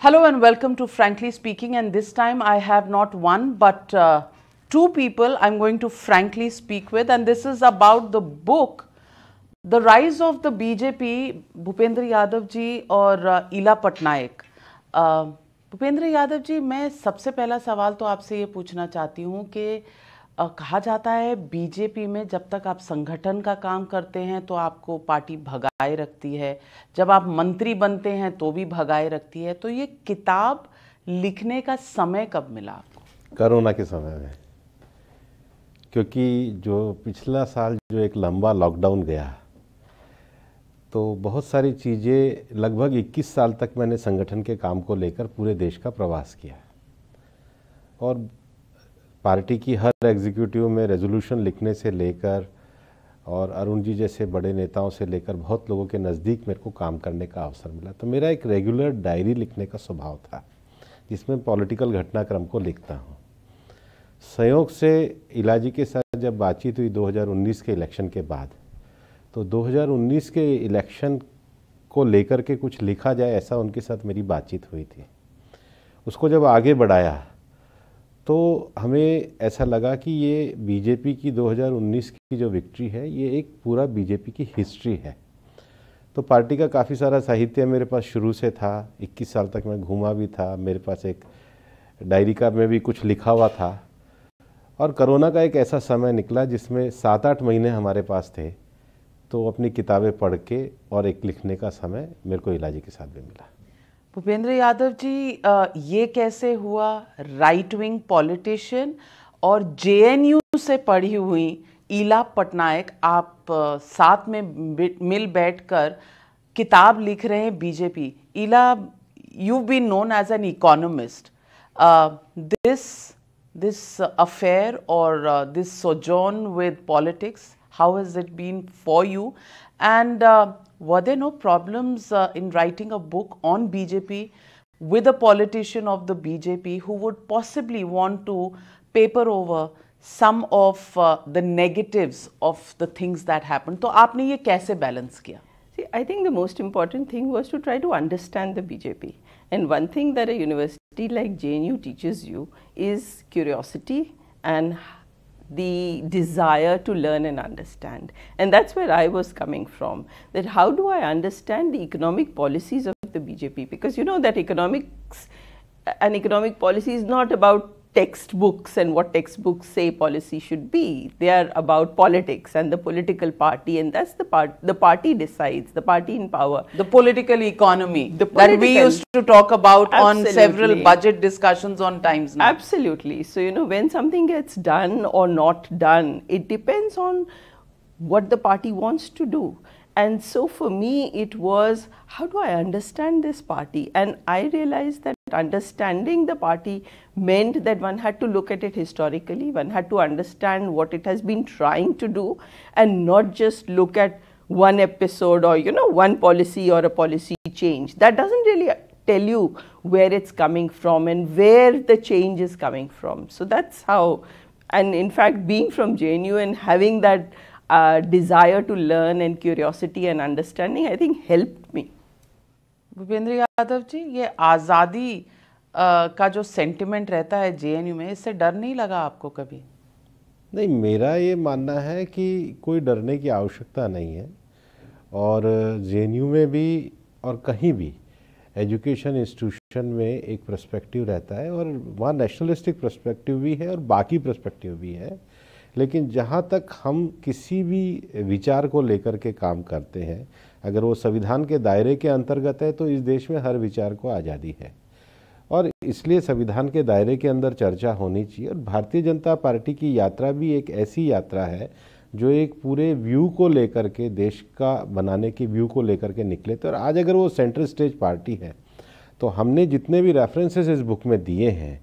Hello and welcome to Frankly Speaking, and this time I have not one but two people I'm going to frankly speak with, and this is about the book The Rise of the BJP, Bhupendra Yadav ji और ईला पटनायक। भूपेंद्र यादव जी, मैं सबसे पहला सवाल तो आपसे ये पूछना चाहती हूँ कि कहा जाता है बीजेपी में जब तक आप संगठन का काम करते हैं तो आपको पार्टी भगाए रखती है, जब आप मंत्री बनते हैं तो भी भगाए रखती है। तो ये किताब लिखने का समय कब मिला आपको? कोरोना के समय में, क्योंकि जो पिछला साल जो एक लंबा लॉकडाउन गया तो बहुत सारी चीज़ें, लगभग 21 साल तक मैंने संगठन के काम को लेकर पूरे देश का प्रवास किया और पार्टी की हर एग्जीक्यूटिव में रेजोल्यूशन लिखने से लेकर और अरुण जी जैसे बड़े नेताओं से लेकर बहुत लोगों के नज़दीक मेरे को काम करने का अवसर मिला। तो मेरा एक रेगुलर डायरी लिखने का स्वभाव था जिसमें पॉलिटिकल घटनाक्रम को लिखता हूँ। संयोग से ईला जी के साथ जब बातचीत हुई 2019 के इलेक्शन के बाद, तो 2019 के इलेक्शन को लेकर के कुछ लिखा जाए ऐसा उनके साथ मेरी बातचीत हुई थी। उसको जब आगे बढ़ाया तो हमें ऐसा लगा कि ये बीजेपी की 2019 की जो विक्ट्री है ये एक पूरा बीजेपी की हिस्ट्री है। तो पार्टी का काफ़ी सारा साहित्य मेरे पास शुरू से था, 21 साल तक मैं घूमा भी था, मेरे पास एक डायरी का में भी कुछ लिखा हुआ था। और कोरोना का एक ऐसा समय निकला जिसमें 7-8 महीने हमारे पास थे, तो अपनी किताबें पढ़ के और एक लिखने का समय मेरे को ईला जी के साथ भी मिला। भूपेंद्र यादव जी, ये कैसे हुआ? राइट विंग पॉलिटिशियन और जेएनयू से पढ़ी हुई ईला पटनायक, आप साथ में मिल बैठकर किताब लिख रहे हैं BJP. Ila, you've been known as an economist. This affair or this sojourn with politics, how has it been for you? And were there no problems in writing a book on BJP with a politician of the BJP who would possibly want to paper over some of the negatives of the things that happened? तो आपने ये कैसे balance किया? See, I think the most important thing was to try to understand the BJP. And one thing that a university like JNU teaches you is curiosity and the desire to learn and understand. And that's where I was coming from, that how do I understand the economic policies of the BJP? Because you know that economics and economic policy is not about textbooks and what textbooks say policy should be. They are about politics and the political party, and that's the party decides, the party in power. The political economy that we used to talk about on several budget discussions on Times Now. Absolutely. So, you know, when something gets done or not done, it depends on what the party wants to do. And so for me, it was, how do I understand this party? And I realized that understanding the party meant that one had to look at it historically, one had to understand what it has been trying to do, and not just look at one episode or, you know, one policy or a policy change. That doesn't really tell you where it's coming from and where the change is coming from. So that's how, and in fact, being from JNU and having that desire to learn and curiosity and understanding, I think helped me. Bhupendra Yadav ji, ये आज़ादी का जो sentiment रहता है JNU में, इससे डर नहीं लगा आपको कभी? नहीं, मेरा ये मानना है कि कोई डरने की आवश्यकता नहीं है। और जेएनयू में भी और कहीं भी एजुकेशन इंस्टीट्यूशन में एक पर्सपेक्टिव रहता है, और वहाँ नेशनलिस्टिक पर्सपेक्टिव भी है और बाकी पर्सपेक्टिव भी है। लेकिन जहाँ तक हम किसी भी विचार को लेकर के काम करते हैं, अगर वो संविधान के दायरे के अंतर्गत है, तो इस देश में हर विचार को आज़ादी है और इसलिए संविधान के दायरे के अंदर चर्चा होनी चाहिए। और भारतीय जनता पार्टी की यात्रा भी एक ऐसी यात्रा है जो एक पूरे व्यू को लेकर के, देश का बनाने के व्यू को लेकर के निकले। तो आज अगर वो सेंट्रल स्टेज पार्टी है, तो हमने जितने भी रेफरेंसेस इस बुक में दिए हैं,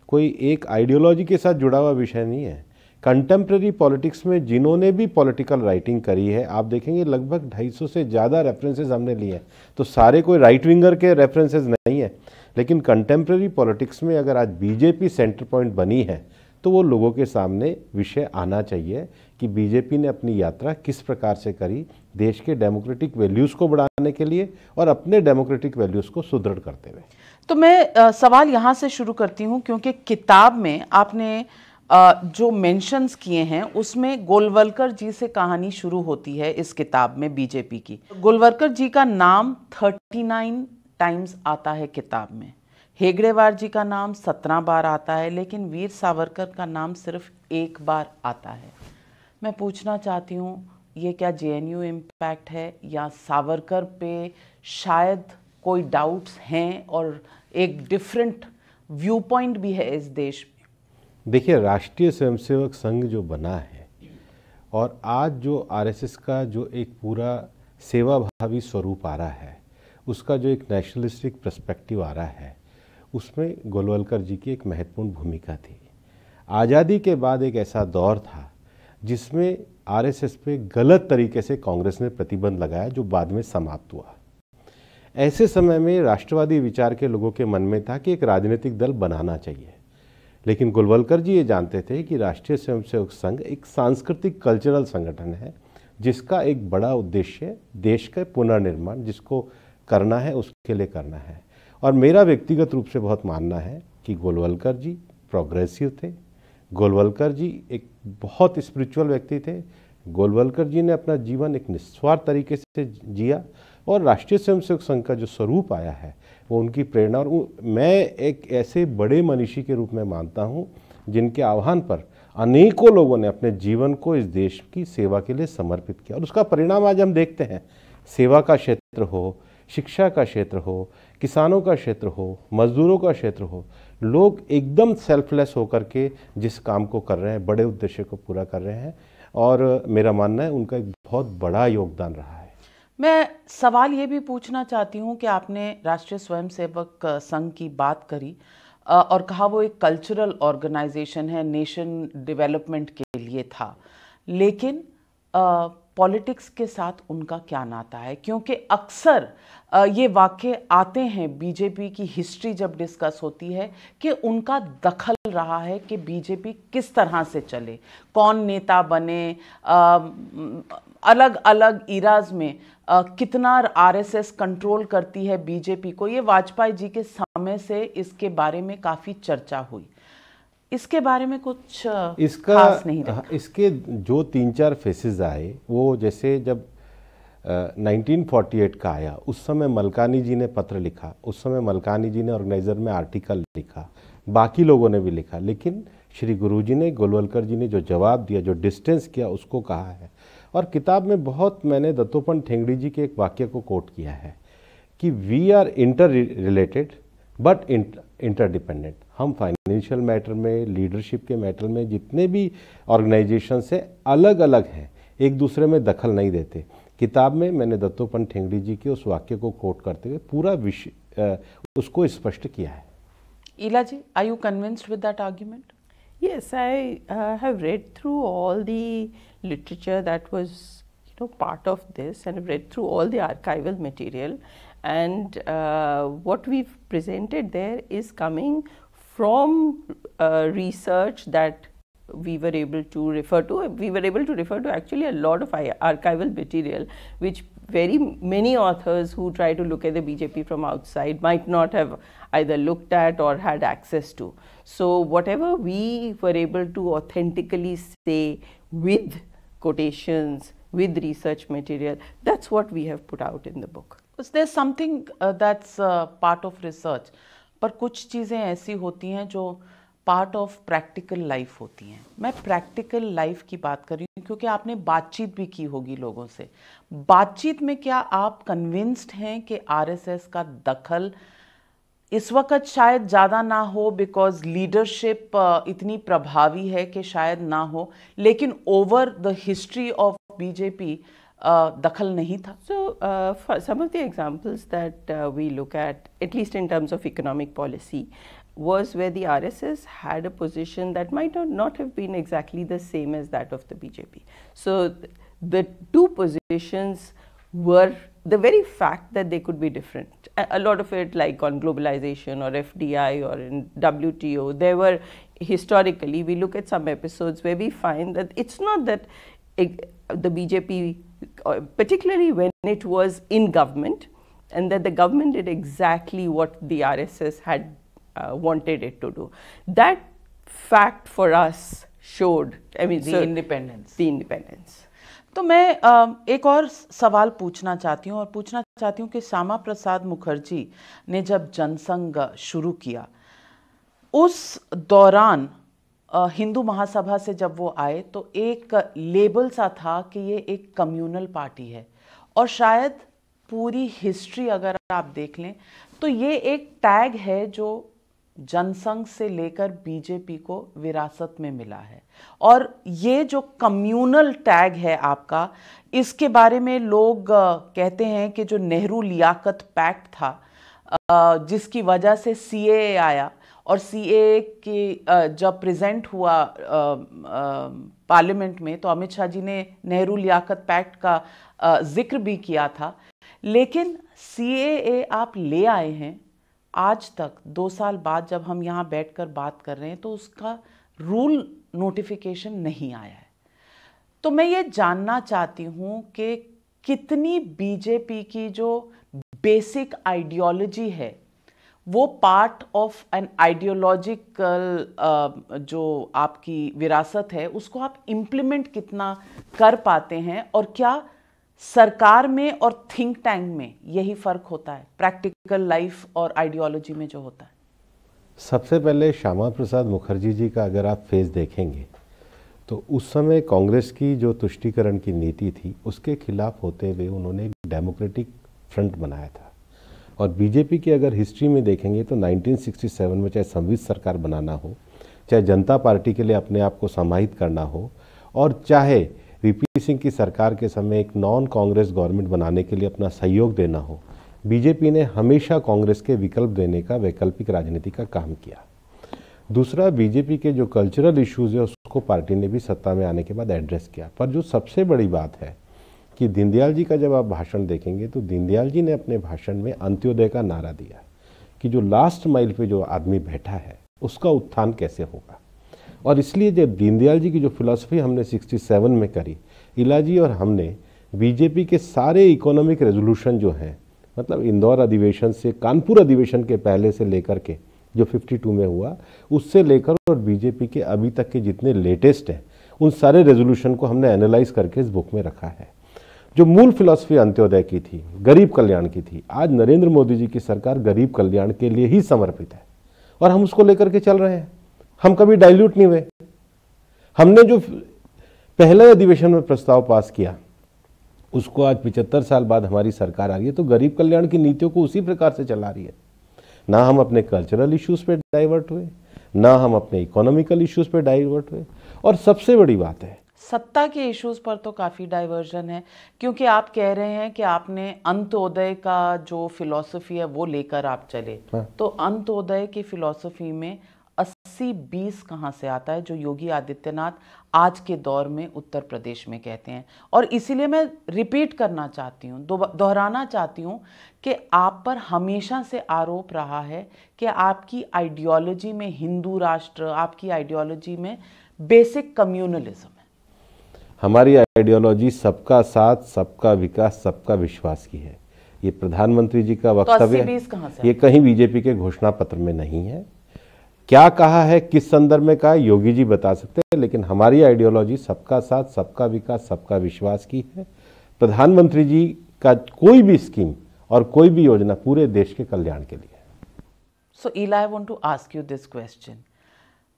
कोई एक आइडियोलॉजी के साथ जुड़ा हुआ विषय नहीं है। कंटेम्प्रेरी पॉलिटिक्स में जिन्होंने भी पॉलिटिकल राइटिंग करी है, आप देखेंगे लगभग 250 से ज़्यादा रेफरेंसेस हमने लिए हैं। तो सारे कोई राइट विंगर के रेफरेंसेस नहीं है, लेकिन कंटेम्प्रेरी पॉलिटिक्स में अगर आज बीजेपी सेंटर पॉइंट बनी है, तो वो लोगों के सामने विषय आना चाहिए कि बीजेपी ने अपनी यात्रा किस प्रकार से करी देश के डेमोक्रेटिक वैल्यूज़ को बढ़ाने के लिए और अपने डेमोक्रेटिक वैल्यूज़ को सुदृढ़ करते हुए। तो मैं सवाल यहाँ से शुरू करती हूँ, क्योंकि किताब में आपने जो मेंशंस किए हैं उसमें गोलवलकर जी से कहानी शुरू होती है इस किताब में बीजेपी की। गोलवलकर जी का नाम 39 टाइम्स आता है किताब में, हेगड़ेवार जी का नाम 17 बार आता है, लेकिन वीर सावरकर का नाम सिर्फ एक बार आता है। मैं पूछना चाहती हूँ, ये क्या जेएनयू इम्पैक्ट है या सावरकर पे शायद कोई डाउट्स हैं और एक डिफरेंट व्यू पॉइंट भी है इस देश में? देखिए, राष्ट्रीय स्वयंसेवक संघ जो बना है और आज जो आरएसएस का जो एक पूरा सेवाभावी स्वरूप आ रहा है, उसका जो एक नेशनलिस्टिक पर्सपेक्टिव आ रहा है, उसमें गोलवलकर जी की एक महत्वपूर्ण भूमिका थी। आज़ादी के बाद एक ऐसा दौर था जिसमें आरएसएस पे गलत तरीके से कांग्रेस ने प्रतिबंध लगाया, जो बाद में समाप्त हुआ। ऐसे समय में राष्ट्रवादी विचार के लोगों के मन में था कि एक राजनीतिक दल बनाना चाहिए, लेकिन गोलवलकर जी ये जानते थे कि राष्ट्रीय स्वयंसेवक संघ एक सांस्कृतिक कल्चरल संगठन है जिसका एक बड़ा उद्देश्य देश का पुनर्निर्माण जिसको करना है उसके लिए करना है। और मेरा व्यक्तिगत रूप से बहुत मानना है कि गोलवलकर जी प्रोग्रेसिव थे, गोलवलकर जी एक बहुत स्पिरिचुअल व्यक्ति थे, गोलवलकर जी ने अपना जीवन एक निस्वार्थ तरीके से जिया और राष्ट्रीय स्वयंसेवक संघ का जो स्वरूप आया है वो उनकी प्रेरणा और मैं एक ऐसे बड़े मनीषी के रूप में मानता हूँ जिनके आह्वान पर अनेकों लोगों ने अपने जीवन को इस देश की सेवा के लिए समर्पित किया और उसका परिणाम आज हम देखते हैं। सेवा का क्षेत्र हो, शिक्षा का क्षेत्र हो, किसानों का क्षेत्र हो, मजदूरों का क्षेत्र हो, लोग एकदम सेल्फलेस होकर के जिस काम को कर रहे हैं, बड़े उद्देश्य को पूरा कर रहे हैं और मेरा मानना है उनका एक बहुत बड़ा योगदान रहा है। मैं सवाल ये भी पूछना चाहती हूँ कि आपने राष्ट्रीय स्वयंसेवक संघ की बात करी और कहा वो एक कल्चरल ऑर्गेनाइजेशन है, नेशन डेवलपमेंट के लिए था, लेकिन पॉलिटिक्स के साथ उनका क्या नाता है? क्योंकि अक्सर ये वाक्य आते हैं बीजेपी की हिस्ट्री जब डिस्कस होती है कि उनका दखल रहा है कि बीजेपी किस तरह से चले, कौन नेता बने, अलग अलग इराज में कितना आरएसएस कंट्रोल करती है बीजेपी को। ये वाजपेयी जी के समय से इसके बारे में काफ़ी चर्चा हुई। इसके बारे में कुछ खास नहीं रखा। इसके जो 3-4 फेसेस आए, वो जैसे जब 1948 का आया उस समय मलकानी जी ने पत्र लिखा, उस समय मलकानी जी ने ऑर्गेनाइजर में आर्टिकल लिखा, बाकी लोगों ने भी लिखा, लेकिन श्री गुरुजी ने, गोलवलकर जी ने जो जवाब दिया, जो डिस्टेंस किया, उसको कहा है। और किताब में बहुत मैंने दत्तोपंत ठेंगड़ी जी के एक वाक्य को कोट किया है कि we are interrelated but interdependent. हम फाइनेंशियल मैटर में, लीडरशिप के मैटर में जितने भी ऑर्गेनाइजेशन से अलग अलग हैं, एक दूसरे में दखल नहीं देते। किताब में मैंने दत्तोपंत ठेंगड़ी जी के उस वाक्य को कोट करते हुए पूरा विषय उसको स्पष्ट किया है। Ila ji, are you convinced with that argument? Yes, I have read through all the literature that was, part of this, and I've read through all the archival material, and what we've presented there is coming from research that we were able to refer to. We were able to refer to actually a lot of archival material, which very many authors who try to look at the BJP from outside might not have either looked at or had access to. So whatever we were able to authentically say with quotations, with research material, that's what we have put out in the book. There's something that's part of research, पर कुछ चीज़ें ऐसी होती हैं जो part of practical life होती हैं। मैं प्रैक्टिकल लाइफ की बात कर रही हूँ क्योंकि आपने बातचीत भी की होगी लोगों से। बातचीत में क्या आप कन्विंस्ड हैं कि आरएसएस का दखल इस वक्त शायद ज़्यादा ना हो, बिकॉज लीडरशिप इतनी प्रभावी है कि शायद ना हो, लेकिन over the history of BJP दखल नहीं था? So for some of the examples that we look at least in terms of economic policy, was where the RSS had a position that might not have been exactly the same as that of the BJP. So the two positions were the very fact that they could be different, a lot of it like on globalization or FDI or in WTO, there were historically, we look at some episodes where we find that it's not that the BJP, particularly when it was in government, and that the government did exactly what the RSS had wanted it to do. That fact for us showed, I mean, the independence. The independence. तो मैं एक और सवाल पूछना चाहती हूँ, और पूछना चाहती हूँ कि श्यामा प्रसाद मुखर्जी ने जब जनसंघ शुरू किया, उस दौरान हिंदू महासभा से जब वो आए तो एक लेबल सा था कि ये एक कम्युनल पार्टी है, और शायद पूरी हिस्ट्री अगर आप देख लें तो ये एक टैग है जो जनसंघ से लेकर बीजेपी को विरासत में मिला है। और ये जो कम्युनल टैग है आपका, इसके बारे में लोग कहते हैं कि जो नेहरू लियाकत पैक्ट था, जिसकी वजह से सीएए आया, और सीएए की जब प्रेजेंट हुआ पार्लियामेंट में तो अमित शाह जी ने नेहरू लियाकत पैक्ट का जिक्र भी किया था। लेकिन सीएए आप ले आए हैं, आज तक 2 साल बाद जब हम यहाँ बैठकर बात कर रहे हैं तो उसका रूल नोटिफिकेशन नहीं आया है। तो मैं ये जानना चाहती हूँ कि कितनी बीजेपी की जो बेसिक आइडियोलॉजी है वो पार्ट ऑफ एन आइडियोलॉजिकल जो आपकी विरासत है उसको आप इम्प्लीमेंट कितना कर पाते हैं, और क्या सरकार में और थिंक टैंक में यही फर्क होता है, प्रैक्टिकल लाइफ और आइडियोलॉजी में जो होता है? सबसे पहले श्यामा प्रसाद मुखर्जी जी का अगर आप फेस देखेंगे तो उस समय कांग्रेस की जो तुष्टीकरण की नीति थी उसके खिलाफ होते हुए उन्होंने एक डेमोक्रेटिक फ्रंट बनाया था। और बीजेपी की अगर हिस्ट्री में देखेंगे तो 1967 में चाहे संविध सरकार बनाना हो, चाहे जनता पार्टी के लिए अपने आप को समाहित करना हो, और चाहे वीपी सिंह की सरकार के समय एक नॉन कांग्रेस गवर्नमेंट बनाने के लिए अपना सहयोग देना हो, बीजेपी ने हमेशा कांग्रेस के विकल्प देने का वैकल्पिक राजनीति का काम किया। दूसरा, बीजेपी के जो कल्चरल इश्यूज है उसको पार्टी ने भी सत्ता में आने के बाद एड्रेस किया। पर जो सबसे बड़ी बात है कि दीनदयाल जी का जब आप भाषण देखेंगे तो दीनदयाल जी ने अपने भाषण में अंत्योदय का नारा दिया कि जो लास्ट माइल पे जो आदमी बैठा है उसका उत्थान कैसे होगा। और इसलिए जब दीनदयाल जी की जो फिलॉसफी हमने 67 में करी, इलाजी और हमने बीजेपी के सारे इकोनॉमिक रेजोल्यूशन जो हैं, मतलब इंदौर अधिवेशन से कानपुर अधिवेशन के पहले से लेकर के जो 52 में हुआ उससे लेकर और बीजेपी के अभी तक के जितने लेटेस्ट हैं उन सारे रेजोल्यूशन को हमने एनालाइज करके इस बुक में रखा है। जो मूल फिलॉसफी अंत्योदय की थी, गरीब कल्याण की थी, आज नरेंद्र मोदी जी की सरकार गरीब कल्याण के लिए ही समर्पित है और हम उसको लेकर के चल रहे हैं। हम कभी डाइल्यूट नहीं हुए। हमने जो पहले अधिवेशन में प्रस्ताव पास किया उसको आज 75 साल बाद हमारी सरकार आ रही है तो गरीब कल्याण की नीतियों को उसी प्रकार से चला रही है। ना हम अपने कल्चरल इश्यूज पे डाइवर्ट हुए, ना हम अपने इकोनॉमिकल इश्यूज पे डाइवर्ट हुए, और सबसे बड़ी बात है सत्ता के इश्यूज पर तो काफ़ी डाइवर्जन है, क्योंकि आप कह रहे हैं कि आपने अंत्योदय का जो फिलॉसफी है वो लेकर आप चले। हाँ। तो अंत्योदय की फिलॉसफी में 80-20 कहाँ से आता है जो योगी आदित्यनाथ आज के दौर में उत्तर प्रदेश में कहते हैं। और इसीलिए मैं रिपीट करना चाहती हूँ, दोहराना चाहती हूँ कि आप पर हमेशा से आरोप रहा है कि आपकी आइडियोलॉजी में हिंदू राष्ट्र, आपकी आइडियोलॉजी में बेसिक कम्युनलिज्म है। हमारी आइडियोलॉजी सबका साथ, सबका विकास, सबका विश्वास की है। ये प्रधानमंत्री जी का वक्तव्य है, ये कहीं बीजेपी के घोषणा पत्र में नहीं है। क्या कहा है, किस संदर्भ में कहा, योगी जी बता सकते हैं, लेकिन हमारी आइडियोलॉजी सबका साथ, सबका विकास, सबका विश्वास की है। प्रधानमंत्री जी का कोई भी स्कीम और कोई भी योजना पूरे देश के कल्याण के लिए। So Ila, I want to ask you this question.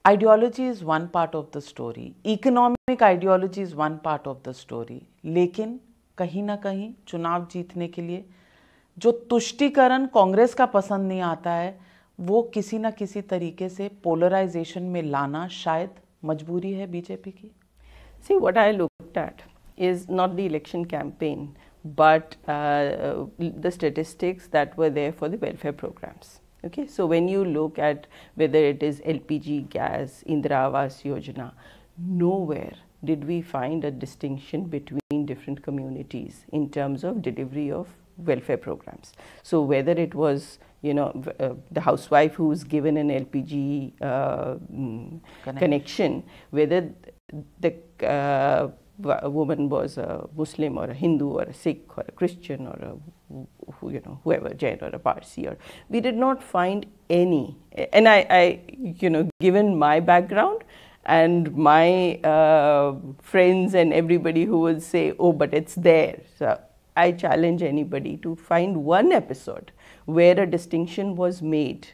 Ideology is one part of the story, economic ideology is one part of the story, लेकिन कहीं ना कहीं चुनाव जीतने के लिए जो तुष्टीकरण कांग्रेस का पसंद नहीं आता है वो किसी ना किसी तरीके से पोलराइजेशन में लाना शायद मजबूरी है बीजेपी की। See, what I looked at is not the election campaign, but the statistics that were there for the welfare programs. Okay, so when you look at whether it is LPG, gas, Indira Awas Yojana, nowhere did we find a distinction between different communities in terms of delivery of welfare programs. So whether it was, the housewife who was given an LPG connection, whether the woman was a Muslim or a Hindu or a Sikh or a Christian or a whoever, Jain or a Parsi, or we did not find any. And I given my background and my friends and everybody who would say, oh, but it's there. So I challenge anybody to find one episode where a distinction was made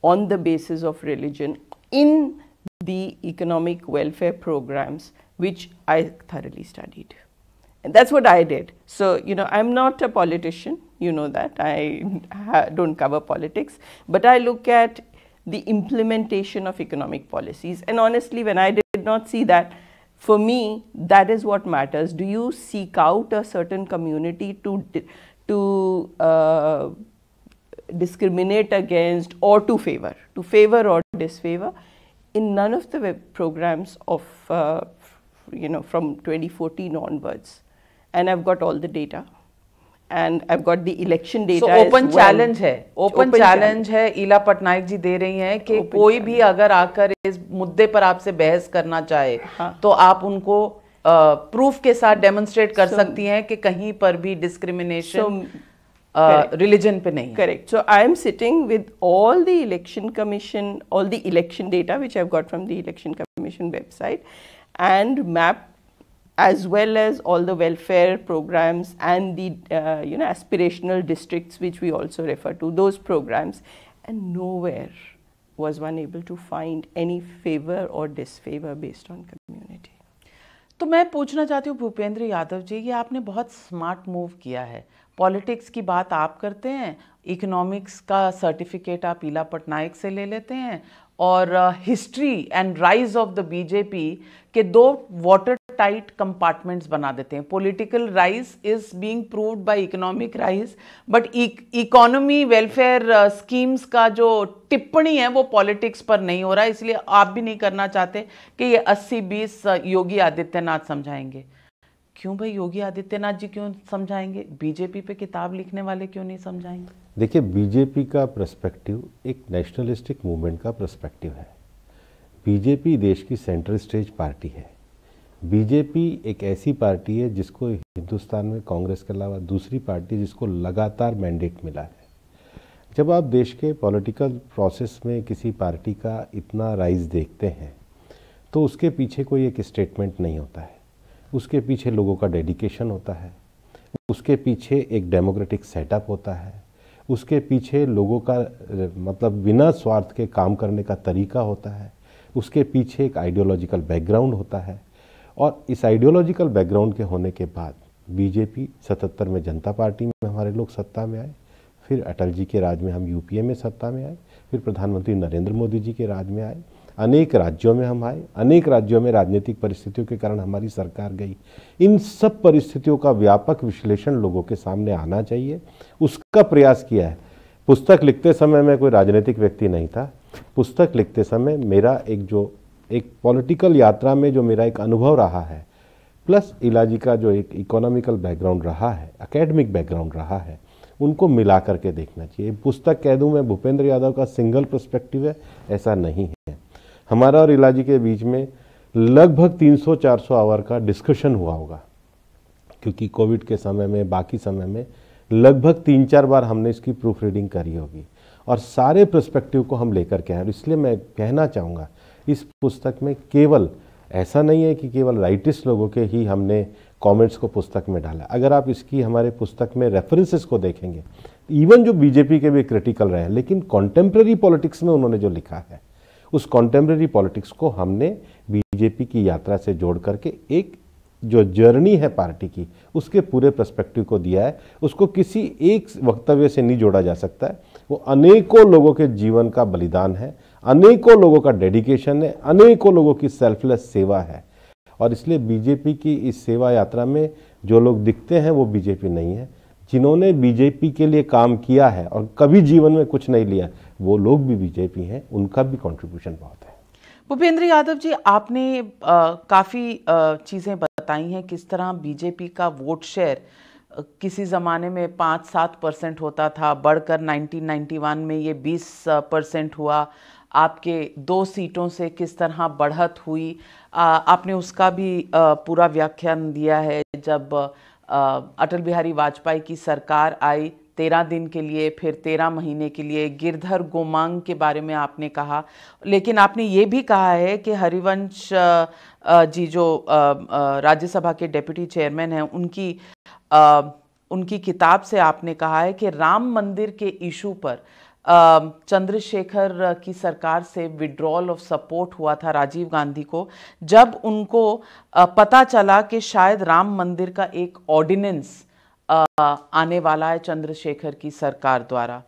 on the basis of religion in the economic welfare programs, which I thoroughly studied. And that's what I did. So, I'm not a politician, that. I don't cover politics, but I look at the implementation of economic policies. And honestly, when I did not see that, for me, that is what matters. Do you seek out a certain community to discriminate against or to favor or disfavor? In none of the web programs of, from 2014 onwards. And I've got all the data. And I've got the election data. So open challenge है, open challenge है, ईला पटनायक जी दे रही हैं कि कोई भी अगर आकर इस मुद्दे पर आपसे बहस करना चाहे, तो आप उनको प्रूफ के साथ डेमोन्स्ट्रेट कर सकती हैं कि कहीं पर भी डिस्क्रिमिनेशन religion पे नहीं. Correct. So I am sitting with all the election commission, all the election data which I've got from the election commission website, and map, as well as all the welfare programs and the aspirational districts which we also refer to, those programs, and nowhere was one able to find any favor or disfavor based on community. तो मैं पूछना चाहती हूँ भूपेंद्र यादव जी, ये आपने बहुत smart move किया है. पॉलिटिक्स की बात आप करते हैं, इकोनॉमिक्स का सर्टिफिकेट आप ईला पटनायक से ले लेते हैं, और history and rise of the BJP के दो वाटर टाइट कंपार्टमेंट्स बना देते हैं. Political rise is being proved bye economic rise, but economy welfare schemes का जो टिप्पणी है वो पॉलिटिक्स पर नहीं हो रहा है. इसलिए आप भी नहीं करना चाहते कि ये 80-20 योगी आदित्यनाथ समझाएंगे. क्यों भाई योगी आदित्यनाथ जी क्यों समझाएंगे? बीजेपी पे किताब लिखने वाले क्यों नहीं समझाएंगे? देखिए, बीजेपी का पर्सपेक्टिव एक नेशनलिस्टिक मूवमेंट का पर्सपेक्टिव है. बीजेपी देश की सेंट्रल स्टेज पार्टी है. बीजेपी एक ऐसी पार्टी है जिसको हिंदुस्तान में कांग्रेस के अलावा दूसरी पार्टी जिसको लगातार मैंडेट मिला है. जब आप देश के पॉलिटिकल प्रोसेस में किसी पार्टी का इतना राइज देखते हैं तो उसके पीछे कोई एक स्टेटमेंट नहीं होता है, उसके पीछे लोगों का डेडिकेशन होता है, उसके पीछे एक डेमोक्रेटिक सेटअप होता है, उसके पीछे लोगों का मतलब बिना स्वार्थ के काम करने का तरीका होता है, उसके पीछे एक आइडियोलॉजिकल बैकग्राउंड होता है. और इस आइडियोलॉजिकल बैकग्राउंड के होने के बाद बीजेपी 77 में जनता पार्टी में हमारे लोग सत्ता में आए, फिर अटल जी के राज में हम यूपीए में सत्ता में आए, फिर प्रधानमंत्री नरेंद्र मोदी जी के राज में आए, अनेक राज्यों में हम आए, अनेक राज्यों में राजनीतिक परिस्थितियों के कारण हमारी सरकार गई. इन सब परिस्थितियों का व्यापक विश्लेषण लोगों के सामने आना चाहिए, उसका प्रयास किया है. पुस्तक लिखते समय मैं कोई राजनीतिक व्यक्ति नहीं था. पुस्तक लिखते समय मेरा एक पॉलिटिकल यात्रा में जो मेरा एक अनुभव रहा है, प्लस इलाजी का जो एक इकोनॉमिकल बैकग्राउंड रहा है, एकेडमिक बैकग्राउंड रहा है, उनको मिला करके देखना चाहिए. पुस्तक कह दूं मैं भूपेंद्र यादव का सिंगल पर्सपेक्टिव है, ऐसा नहीं है. हमारा और इलाजी के बीच में लगभग 300-400 आवर का डिस्कशन हुआ होगा, क्योंकि कोविड के समय में बाकी समय में लगभग 3-4 बार हमने इसकी प्रूफ रीडिंग करी होगी और सारे पर्सपेक्टिव को हम लेकर के आए. इसलिए मैं कहना चाहूँगा इस पुस्तक में केवल ऐसा नहीं है कि केवल राइटिस्ट लोगों के ही हमने कमेंट्स को पुस्तक में डाला. अगर आप इसकी हमारे पुस्तक में रेफरेंसेस को देखेंगे, इवन जो बीजेपी के भी क्रिटिकल रहे हैं, लेकिन कॉन्टेम्प्रेरी पॉलिटिक्स में उन्होंने जो लिखा है उस कॉन्टेम्प्रेरी पॉलिटिक्स को हमने बीजेपी की यात्रा से जोड़ करके एक जो जर्नी है पार्टी की उसके पूरे पर्सपेक्टिव को दिया है. उसको किसी एक वक्तव्य से नहीं जोड़ा जा सकता है. वो अनेकों लोगों के जीवन का बलिदान है, अनेकों लोगों का डेडिकेशन है, अनेकों लोगों की सेल्फलेस सेवा है. और इसलिए बीजेपी की इस सेवा यात्रा में जो लोग दिखते हैं वो बीजेपी नहीं है. जिन्होंने बीजेपी के लिए काम किया है और कभी जीवन में कुछ नहीं लिया, वो लोग भी बीजेपी हैं, उनका भी कंट्रीब्यूशन बहुत है. भूपेंद्र यादव जी, आपने काफ़ी चीज़ें बताई हैं किस तरह बीजेपी का वोट शेयर किसी ज़माने में 5-7% होता था, बढ़कर 1991 में ये 20% हुआ। आपके 2 सीटों से किस तरह बढ़त हुई, आपने उसका भी पूरा व्याख्यान दिया है। जब अटल बिहारी वाजपेयी की सरकार आई 13 दिन के लिए, फिर 13 महीने के लिए, गिरधर गोमांग के बारे में आपने कहा। लेकिन आपने ये भी कहा है कि हरिवंश जी जो राज्यसभा के डेप्यूटी चेयरमैन हैं, उनकी किताब से आपने कहा है कि राम मंदिर के इशू पर चंद्रशेखर की सरकार से विड्रॉल ऑफ सपोर्ट हुआ था राजीव गांधी को, जब उनको पता चला कि शायद राम मंदिर का एक ऑर्डिनेंस आने वाला है चंद्रशेखर की सरकार द्वारा।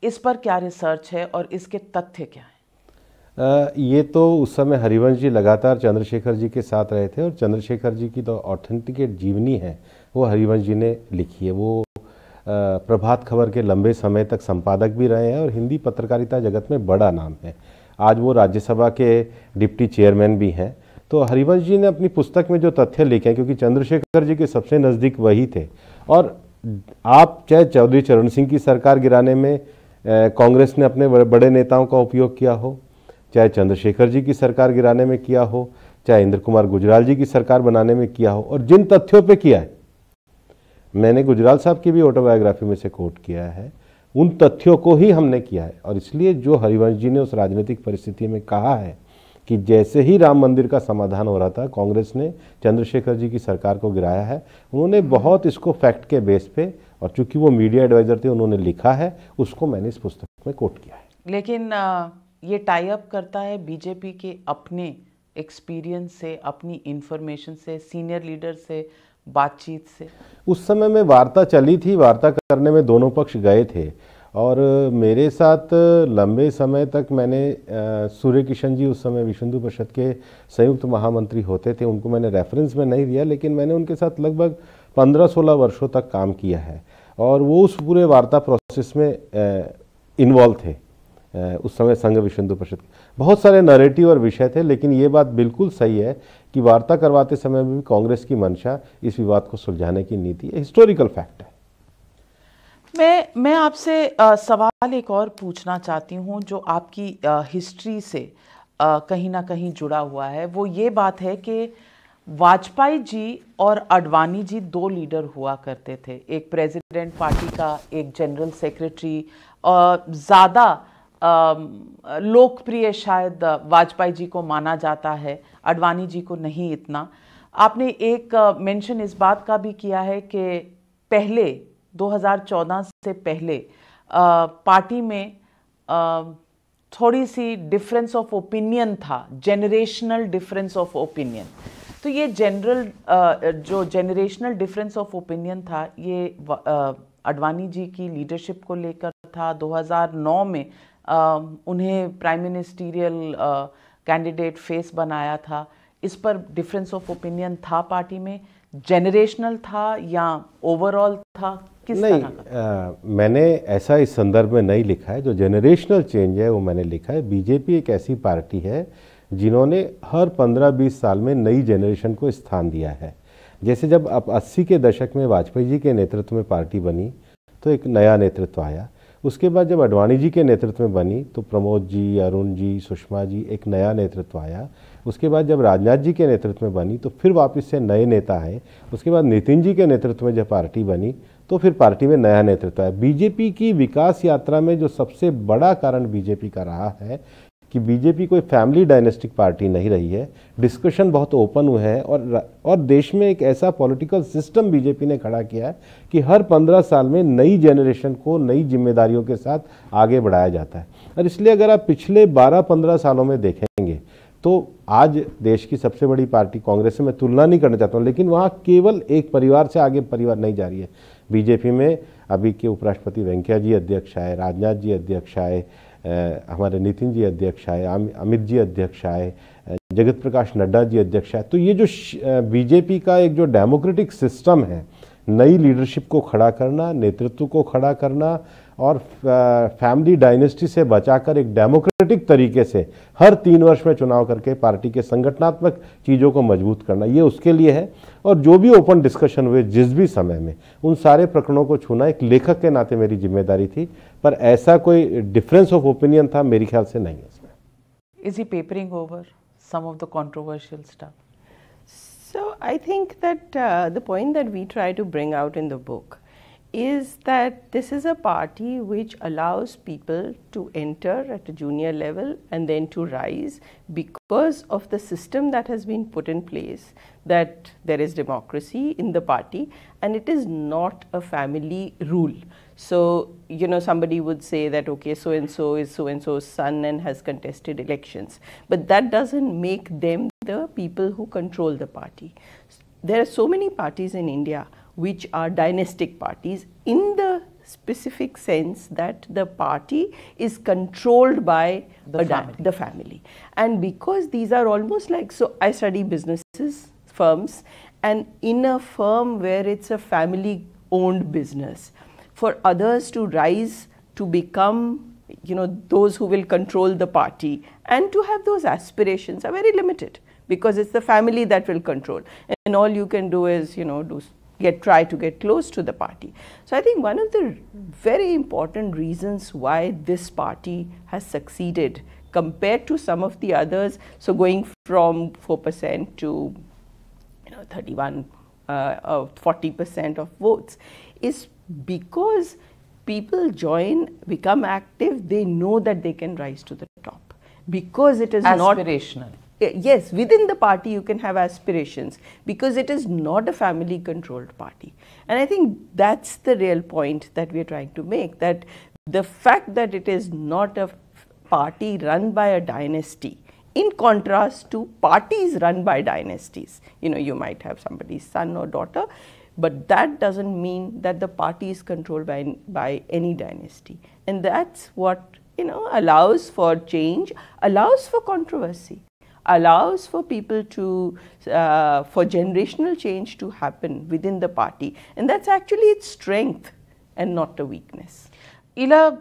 इस पर क्या रिसर्च है और इसके तथ्य क्या हैं? ये तो उस समय हरिवंश जी लगातार चंद्रशेखर जी के साथ रहे थे और चंद्रशेखर जी की तो ऑथेंटिकेट जीवनी है वो हरिवंश जी ने लिखी है। वो प्रभात खबर के लंबे समय तक संपादक भी रहे हैं और हिंदी पत्रकारिता जगत में बड़ा नाम है। आज वो राज्यसभा के डिप्टी चेयरमैन भी हैं। तो हरिवंश जी ने अपनी पुस्तक में जो तथ्य लिखे हैं, क्योंकि चंद्रशेखर जी के सबसे नज़दीक वही थे, और आप चाहे चौधरी चरण सिंह की सरकार गिराने में कांग्रेस ने अपने बड़े नेताओं का उपयोग किया हो, चाहे चंद्रशेखर जी की सरकार गिराने में किया हो, चाहे इंद्र कुमार गुजराल जी की सरकार बनाने में किया हो, और जिन तथ्यों पे किया है, मैंने गुजराल साहब की भी ऑटोबायोग्राफी में से कोट किया है, उन तथ्यों को ही हमने किया है। और इसलिए जो हरिवंश जी ने उस राजनीतिक परिस्थिति में कहा है कि जैसे ही राम मंदिर का समाधान हो रहा था, कांग्रेस ने चंद्रशेखर जी की सरकार को गिराया है, उन्होंने बहुत इसको फैक्ट के बेस पे, और चूंकि वो मीडिया एडवाइजर थे, उन्होंने लिखा है, उसको मैंने इस पुस्तक में कोट किया है। लेकिन ये टाई अप करता है बीजेपी के अपने एक्सपीरियंस से, अपनी इंफॉर्मेशन से, सीनियर लीडर से बातचीत से। उस समय में वार्ता चली थी, वार्ता करने में दोनों पक्ष गए थे, और मेरे साथ लंबे समय तक मैंने सूर्य किशन जी उस समय विश्व हिंदू परिषद के संयुक्त महामंत्री होते थे, उनको मैंने रेफरेंस में नहीं दिया, लेकिन मैंने उनके साथ लगभग 15-16 वर्षों तक काम किया है, और वो उस पूरे वार्ता प्रोसेस में इन्वॉल्व थे। उस समय संघ विश्व हिंदू परिषद बहुत सारे नैरेटिव और विषय थे, लेकिन ये बात बिल्कुल सही है कि वार्ता करवाते समय भी कांग्रेस की मंशा इस विवाद को सुलझाने की नीति, हिस्टोरिकल फैक्ट है। मैं आपसे सवाल एक और पूछना चाहती हूँ जो आपकी हिस्ट्री से कहीं ना कहीं जुड़ा हुआ है। वो ये बात है कि वाजपेयी जी और आडवाणी जी 2 लीडर हुआ करते थे, एक प्रेसिडेंट पार्टी का, एक जनरल सेक्रेटरी। ज़्यादा लोकप्रिय शायद वाजपेयी जी को माना जाता है, आडवाणी जी को नहीं इतना। आपने एक मेंशन इस बात का भी किया है कि पहले 2014 से पहले पार्टी में थोड़ी सी डिफरेंस ऑफ ओपिनियन था, जेनरेशनल डिफरेंस ऑफ ओपिनियन। तो ये जो जेनरेशनल डिफरेंस ऑफ ओपिनियन था, ये आडवाणी जी की लीडरशिप को लेकर था। 2009 में उन्हें प्राइम मिनिस्टीरियल कैंडिडेट फेस बनाया था। इस पर डिफरेंस ऑफ ओपिनियन था पार्टी में, जेनरेशनल था या ओवरऑल था, किस तरह का? मैंने ऐसा इस संदर्भ में नहीं लिखा है। जो जेनरेशनल चेंज है वो मैंने लिखा है। बीजेपी एक ऐसी पार्टी है जिन्होंने हर 15-20 साल में नई जनरेशन को स्थान दिया है। जैसे जब अब 80 के दशक में वाजपेयी जी के नेतृत्व में पार्टी बनी तो एक नया नेतृत्व आया। उसके बाद जब आडवाणी जी के नेतृत्व में बनी तो प्रमोद जी, अरुण जी, सुषमा जी, एक नया नेतृत्व आया। उसके बाद जब राजनाथ जी के नेतृत्व में बनी तो फिर वापस से नए नेता आए। उसके बाद नितिन जी के नेतृत्व में जब पार्टी बनी तो फिर पार्टी में नया नेतृत्व आया। बीजेपी की विकास यात्रा में जो सबसे बड़ा कारण बीजेपी का रहा है कि बीजेपी कोई फैमिली डायनेस्टिक पार्टी नहीं रही है। डिस्कशन बहुत ओपन हुए हैं और देश में एक ऐसा पॉलिटिकल सिस्टम बीजेपी ने खड़ा किया है कि हर 15 साल में नई जनरेशन को नई जिम्मेदारियों के साथ आगे बढ़ाया जाता है। और इसलिए अगर आप पिछले 12-15 सालों में देखेंगे तो आज देश की सबसे बड़ी पार्टी कांग्रेस से मैं तुलना नहीं करना चाहता हूँ, लेकिन वहाँ केवल एक परिवार से आगे परिवार नहीं जा रही है। बीजेपी में अभी के उपराष्ट्रपति वेंकैया जी अध्यक्ष आए, राजनाथ जी अध्यक्ष आए, हमारे नितिन जी अध्यक्ष आए, अमित जी अध्यक्ष आए, जगत प्रकाश नड्डा जी अध्यक्ष आए। तो ये जो बीजेपी का एक जो डेमोक्रेटिक सिस्टम है, नई लीडरशिप को खड़ा करना, नेतृत्व को खड़ा करना और फैमिली डायनेस्टी से बचाकर एक डेमोक्रेटिक तरीके से हर 3 वर्ष में चुनाव करके पार्टी के संगठनात्मक चीज़ों को मजबूत करना, ये उसके लिए है। और जो भी ओपन डिस्कशन हुए जिस भी समय में, उन सारे प्रकरणों को छूना एक लेखक के नाते मेरी जिम्मेदारी थी, पर ऐसा कोई डिफरेंस ऑफ ओपिनियन था मेरे ख्याल से नहीं है इसमें। Is he papering over some of the controversial stuff? So I think that the point that we try to bring out in the book is that this is a party which allows people to enter at a junior level and then to rise because of the system that has been put in place, that there is democracy in the party and it is not a family rule. So, you know, somebody would say that, okay, so-and-so is so-and-so's son and has contested elections, but that doesn't make them the people who control the party. There are so many parties in India which are dynastic parties in the specific sense that the party is controlled by the family. And because these are almost like, so I study businesses, firms, and in a firm where it's a family owned business, for others to rise to become, you know, those who will control the party and to have those aspirations are very limited because it's the family that will control, and all you can do is, you know, try to get close to the party. So I think one of the very important reasons why this party has succeeded compared to some of the others, so going from 4% to, you know, 31 or 40% of votes, is because people join, become active, they know that they can rise to the top because it is aspirational. Yes, within the party you can have aspirations because it is not a family controlled party. And I think that's the real point that we are trying to make, that the fact that it is not a party run by a dynasty, in contrast to parties run by dynasties. You know, you might have somebody's son or daughter, but that doesn't mean that the party is controlled by any dynasty. And that's what, you know, allows for change, allows for controversy, allows for people to, for generational change to happen within the party. And that's actually its strength and not a weakness. Ela,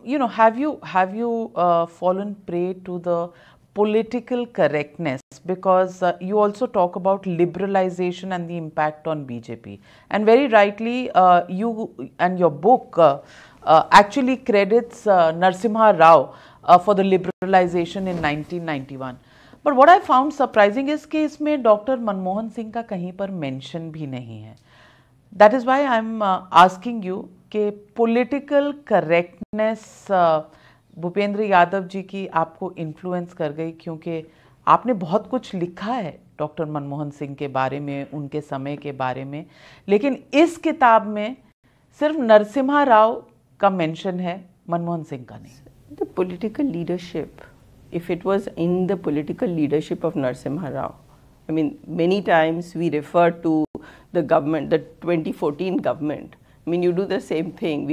you know, have you fallen prey to the political correctness, because you also talk about liberalization and the impact on BJP, and very rightly you and your book actually credits Narasimha Rao for the liberalization in 1991. But what I found surprising is कि इसमें doctor Manmohan Singh का कहीं पर mention भी नहीं है. That is why I am asking you कि political correctness Bhupendra Yadav ji की आपको इन्फ्लुएंस कर गई, क्योंकि आपने बहुत कुछ लिखा है डॉक्टर मनमोहन सिंह के बारे में, उनके समय के बारे में, लेकिन इस किताब में सिर्फ नरसिम्हा राव का मेंशन है, मनमोहन सिंह का नहीं. The political leadership, if it was in the political leadership of Narasimha Rao, I mean, many times we refer to the government, the 2014 government. I mean, you do the same thing.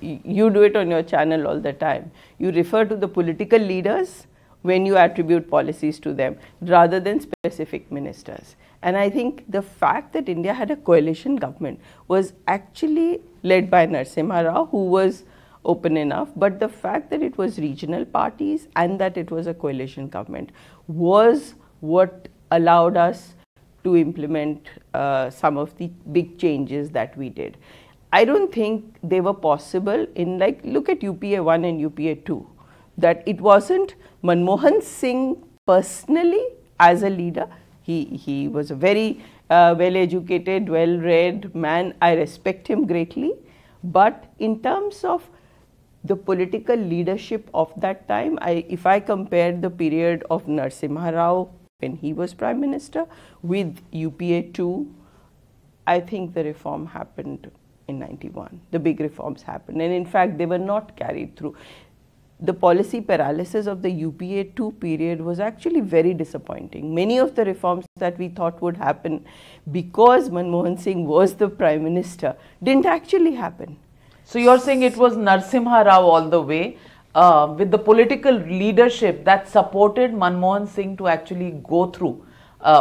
You do it on your channel all the time. You refer to the political leaders when you attribute policies to them, rather than specific ministers. And I think the fact that India had a coalition government was actually led by Narasimha Rao, who was open enough, but the fact that it was regional parties and that it was a coalition government was what allowed us to implement some of the big changes that we did. I don't think they were possible in, like, look at UPA 1 and UPA 2, that it wasn't Manmohan Singh personally as a leader. He was a very well-educated, well-read man. I respect him greatly. But in terms of the political leadership of that time, if I compare the period of Narasimha Rao when he was Prime Minister with UPA 2, I think the reform happened in 91. The big reforms happened, and in fact they were not carried through. The policy paralysis of the UPA 2 period was actually very disappointing. Many of the reforms that we thought would happen because Manmohan Singh was the Prime Minister didn't actually happen. So you're saying it was Narasimha Rao all the way with the political leadership that supported Manmohan Singh to actually go through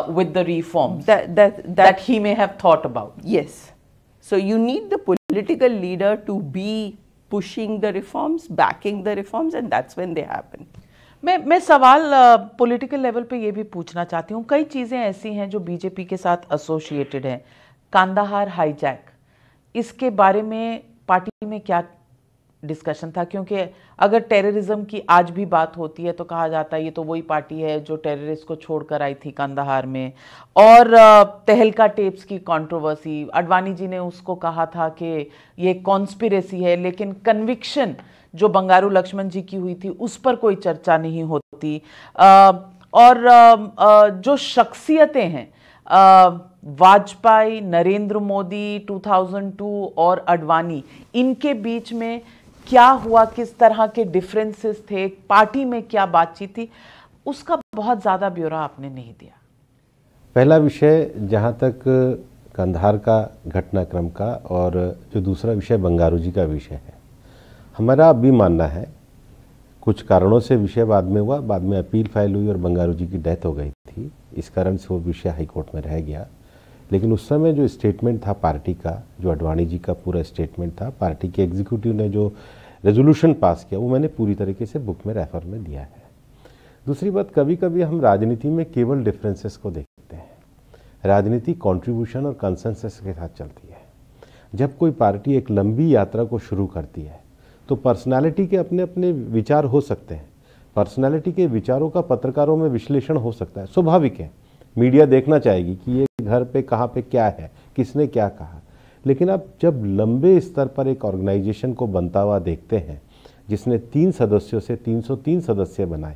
with the reforms that he may have thought about. Yes. So you need the political leader to be pushing the reforms, backing the reforms, and that's when they happen. मैं सवाल political level पे ये भी पूछना चाहती हूँ, कई चीज़ें ऐसी हैं जो बीजेपी के साथ एसोसिएटेड हैं। कांदाहार हाईजैक, इसके बारे में पार्टी में क्या डिस्कशन था? क्योंकि अगर टेररिज्म की आज भी बात होती है तो कहा जाता है ये तो वही पार्टी है जो टेररिस्ट को छोड़कर आई थी कांदाहार में। और तहलका टेप्स की कंट्रोवर्सी, अडवाणी जी ने उसको कहा था कि ये कॉन्स्पिरेसी है, लेकिन कन्विक्शन जो बंगारू लक्ष्मण जी की हुई थी उस पर कोई चर्चा नहीं होती। और जो शख्सियतें हैं, वाजपेयी, नरेंद्र मोदी, 2002 और अडवाणी, इनके बीच में क्या हुआ, किस तरह के डिफरेंसेस थे, पार्टी में क्या बातचीत थी, उसका बहुत ज़्यादा ब्यौरा आपने नहीं दिया। पहला विषय जहाँ तक कंधार का घटनाक्रम का, और जो दूसरा विषय बंगारू जी का विषय है, हमारा भी मानना है कुछ कारणों से विषय बाद में हुआ, बाद में अपील फाइल हुई और बंगारू जी की डेथ हो गई थी, इस कारण से वो विषय हाई कोर्ट में रह गया। लेकिन उस समय जो स्टेटमेंट था पार्टी का, जो अडवाणी जी का पूरा स्टेटमेंट था, पार्टी के एग्जीक्यूटिव ने जो रेजोल्यूशन पास किया, वो मैंने पूरी तरीके से बुक में रेफर में दिया है। दूसरी बात, कभी कभी हम राजनीति में केवल डिफरेंसेस को देखते हैं। राजनीति कंट्रीब्यूशन और कंसेंसस के साथ चलती है। जब कोई पार्टी एक लंबी यात्रा को शुरू करती है तो पर्सनालिटी के अपने अपने विचार हो सकते हैं, पर्सनालिटी के विचारों का पत्रकारों में विश्लेषण हो सकता है, स्वाभाविक है। मीडिया देखना चाहेगी कि ये घर पे कहाँ पे क्या है, किसने क्या कहा। लेकिन आप जब लंबे स्तर पर एक ऑर्गेनाइजेशन को बनता हुआ देखते हैं, जिसने 3 सदस्यों से 303 सदस्य बनाए,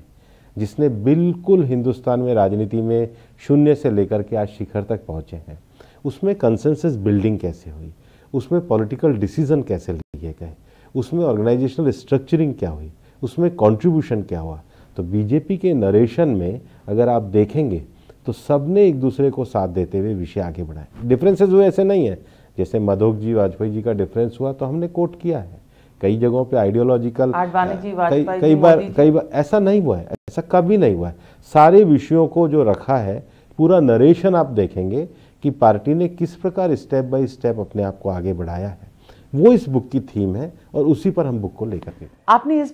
जिसने बिल्कुल हिंदुस्तान में राजनीति में शून्य से लेकर के आज शिखर तक पहुँचे हैं, उसमें कंसेंसस बिल्डिंग कैसे हुई, उसमें पॉलिटिकल डिसीजन कैसे लिए गए, उसमें ऑर्गेनाइजेशनल स्ट्रक्चरिंग क्या हुई, उसमें कंट्रीब्यूशन क्या हुआ। तो बीजेपी के नरेशन में अगर आप देखेंगे तो सबने एक दूसरे को साथ देते हुए विषय आगे बढ़ाए। डिफरेंसेस हुए ऐसे नहीं है, जैसे माधोक जी वाजपेयी जी का डिफरेंस हुआ तो हमने कोट किया है। कई जगहों पे आइडियोलॉजिकल, कई बार ऐसा नहीं हुआ है, ऐसा कभी नहीं हुआ है। सारे विषयों को जो रखा है, पूरा नरेशन आप देखेंगे कि पार्टी ने किस प्रकार स्टेप बाय स्टेप अपने आप को आगे बढ़ाया है, वो इस बुक की थीम है और उसी पर हम बुक को लेकर के। आपने इस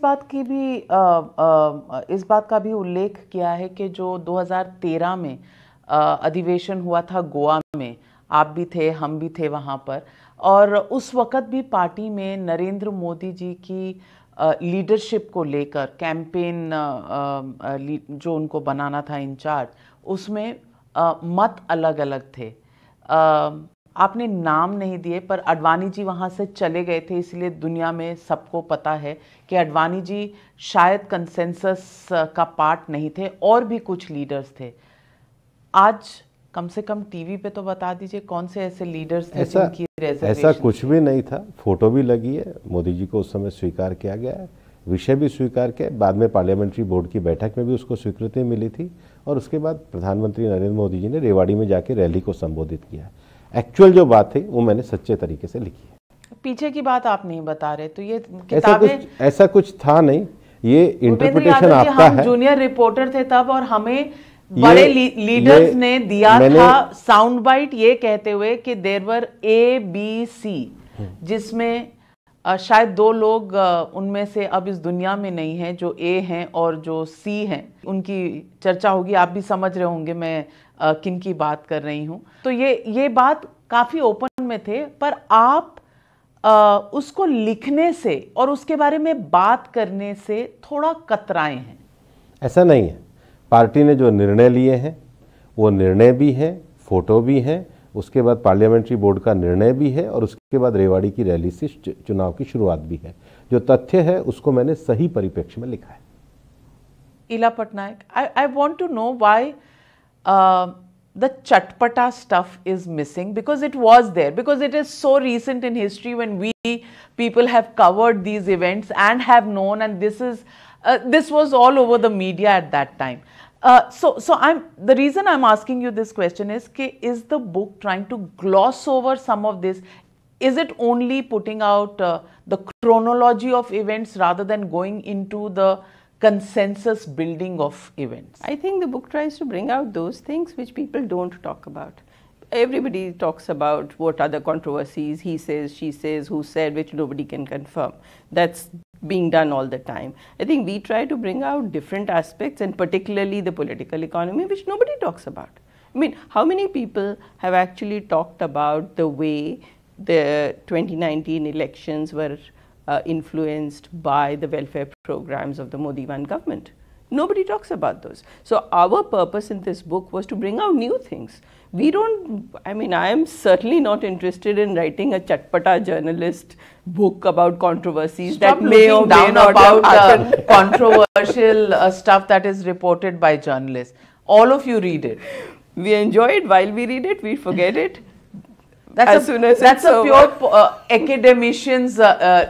बात का भी उल्लेख किया है कि जो 2013 में अधिवेशन हुआ था गोवा में, आप भी थे, हम भी थे वहाँ पर, और उस वक़्त भी पार्टी में नरेंद्र मोदी जी की लीडरशिप को लेकर कैंपेन जो उनको बनाना था इंचार्ज, उसमें मत अलग अलग थे। आपने नाम नहीं दिए, पर अडवाणी जी वहाँ से चले गए थे, इसलिए दुनिया में सबको पता है कि अडवाणी जी शायद कंसेंसस का पार्ट नहीं थे, और भी कुछ लीडर्स थे। आज कम से कम टीवी पे तो बता दीजिए कौन से ऐसे लीडर्स थे जिनकी रिजर्वेशन? ऐसा कुछ भी नहीं था, फोटो भी लगी है, मोदी जी को उस समय स्वीकार किया गया है, विषय भी स्वीकार किया, बाद में पार्लियामेंट्री बोर्ड की बैठक में भी उसको स्वीकृति मिली थी, और उसके बाद प्रधानमंत्री नरेंद्र मोदी जी ने रेवाड़ी में जाके रैली को संबोधित किया। एक्चुअल जो बात थी वो मैंने सच्चे तरीके से लिखी है। पीछे की बात आप नहीं बता रहे, तो ये किताबें ऐसा कुछ था नहीं, ये इंटरप्रिटेशन आपका है। जूनियर रिपोर्टर थे तब, और हमें बड़े लीडर्स ने दिया था साउंड बाइट ये कहते हुए कि देयर वर ABC, जिसमें शायद 2 लोग उनमें से अब इस दुनिया में नहीं हैं, जो A हैं और जो C हैं, उनकी चर्चा होगी। आप भी समझ रहे होंगे मैं किन की बात कर रही हूँ। तो ये बात काफ़ी ओपन में थे, पर आप उसको लिखने से और उसके बारे में बात करने से थोड़ा कतराए हैं। ऐसा नहीं है, पार्टी ने जो निर्णय लिए हैं वो निर्णय भी हैं, फोटो भी हैं, उसके बाद पार्लियामेंट्री बोर्ड का निर्णय भी है, और उसके बाद रेवाड़ी की रैली से चुनाव की शुरुआत भी है। जो तथ्य है उसको मैंने सही परिप्रेक्ष्य में लिखा है। Ila Patnaik, I want to know why the chatpata stuff is missing, because it was there, because it is so recent in history when we people have covered these events and have known, and this was all over the media at that time. So the reason I'm asking you this question is the book trying to gloss over some of this? Is it only putting out the chronology of events rather than going into the consensus building of events? I think the book tries to bring out those things which people don't talk about. everybody talks about what are the controversies, he says, she says, who said, which nobody can confirm. That's being done all the time. I think we try to bring out different aspects, and particularly the political economy, which nobody talks about. I mean, how many people have actually talked about the way the 2019 elections were influenced by the welfare programs of the Modi-1 government? Nobody talks about those. So our purpose in this book was to bring out new things. We don't, I mean, I am certainly not interested in writing a chatpata journalist book about controversies Stop that may or may not about have happened. controversial stuff that is reported by journalists. All of you read it. We enjoy it while we read it, we forget it. That's a pure academician's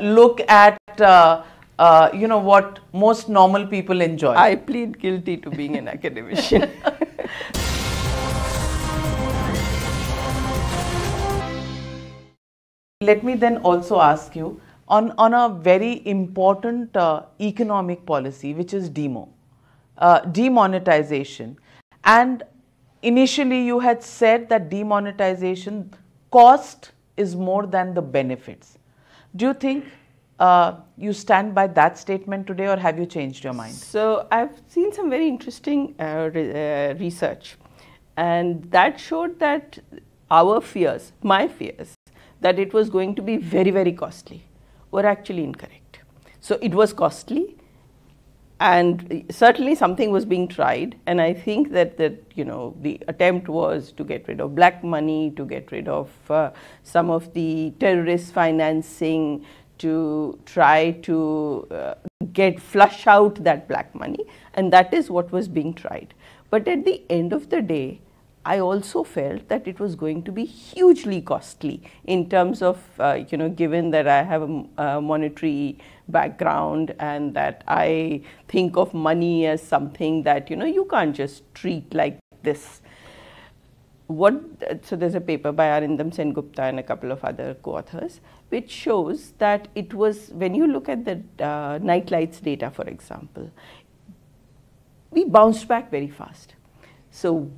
look at you know, what most normal people enjoy. I plead guilty to being an academician. Let me then also ask you on a very important economic policy, which is demonetization. And initially you had said that demonetization cost is more than the benefits. Do you think you stand by that statement today, or have you changed your mind? So I've seen some very interesting research, and that showed that our fears, my fears, that it was going to be very, very costly were actually incorrect. So it was costly, and certainly something was being tried, and I think that you know, the attempt was to get rid of black money, to get rid of some of the terrorist financing, to try to flush out that black money, and that is what was being tried. But at the end of the day, I also felt that it was going to be hugely costly in terms of, you know, given that I have a monetary background and that I think of money as something that, you know, you can't just treat like this. So there's a paper by Arindam Sengupta and a couple of other co-authors, which shows that it was, when you look at the night lights data, for example, we bounced back very fast. So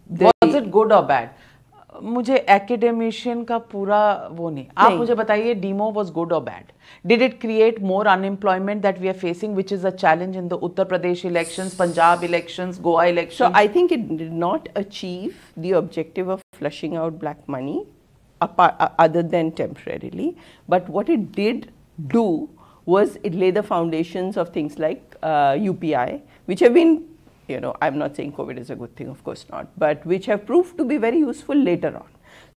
was it good or bad? मुझे academician का पूरा वो नहीं. आप मुझे बताइए, demo was good or bad? Did it create more unemployment that we are facing, which is a challenge in the Uttar Pradesh elections, Punjab elections, Goa elections? So I think it did not achieve the objective of flushing out black money, other than temporarily. But what it did do was it laid the foundations of things like UPI, which have been, you know, I'm not saying COVID is a good thing, of course not, but which have proved to be very useful later on.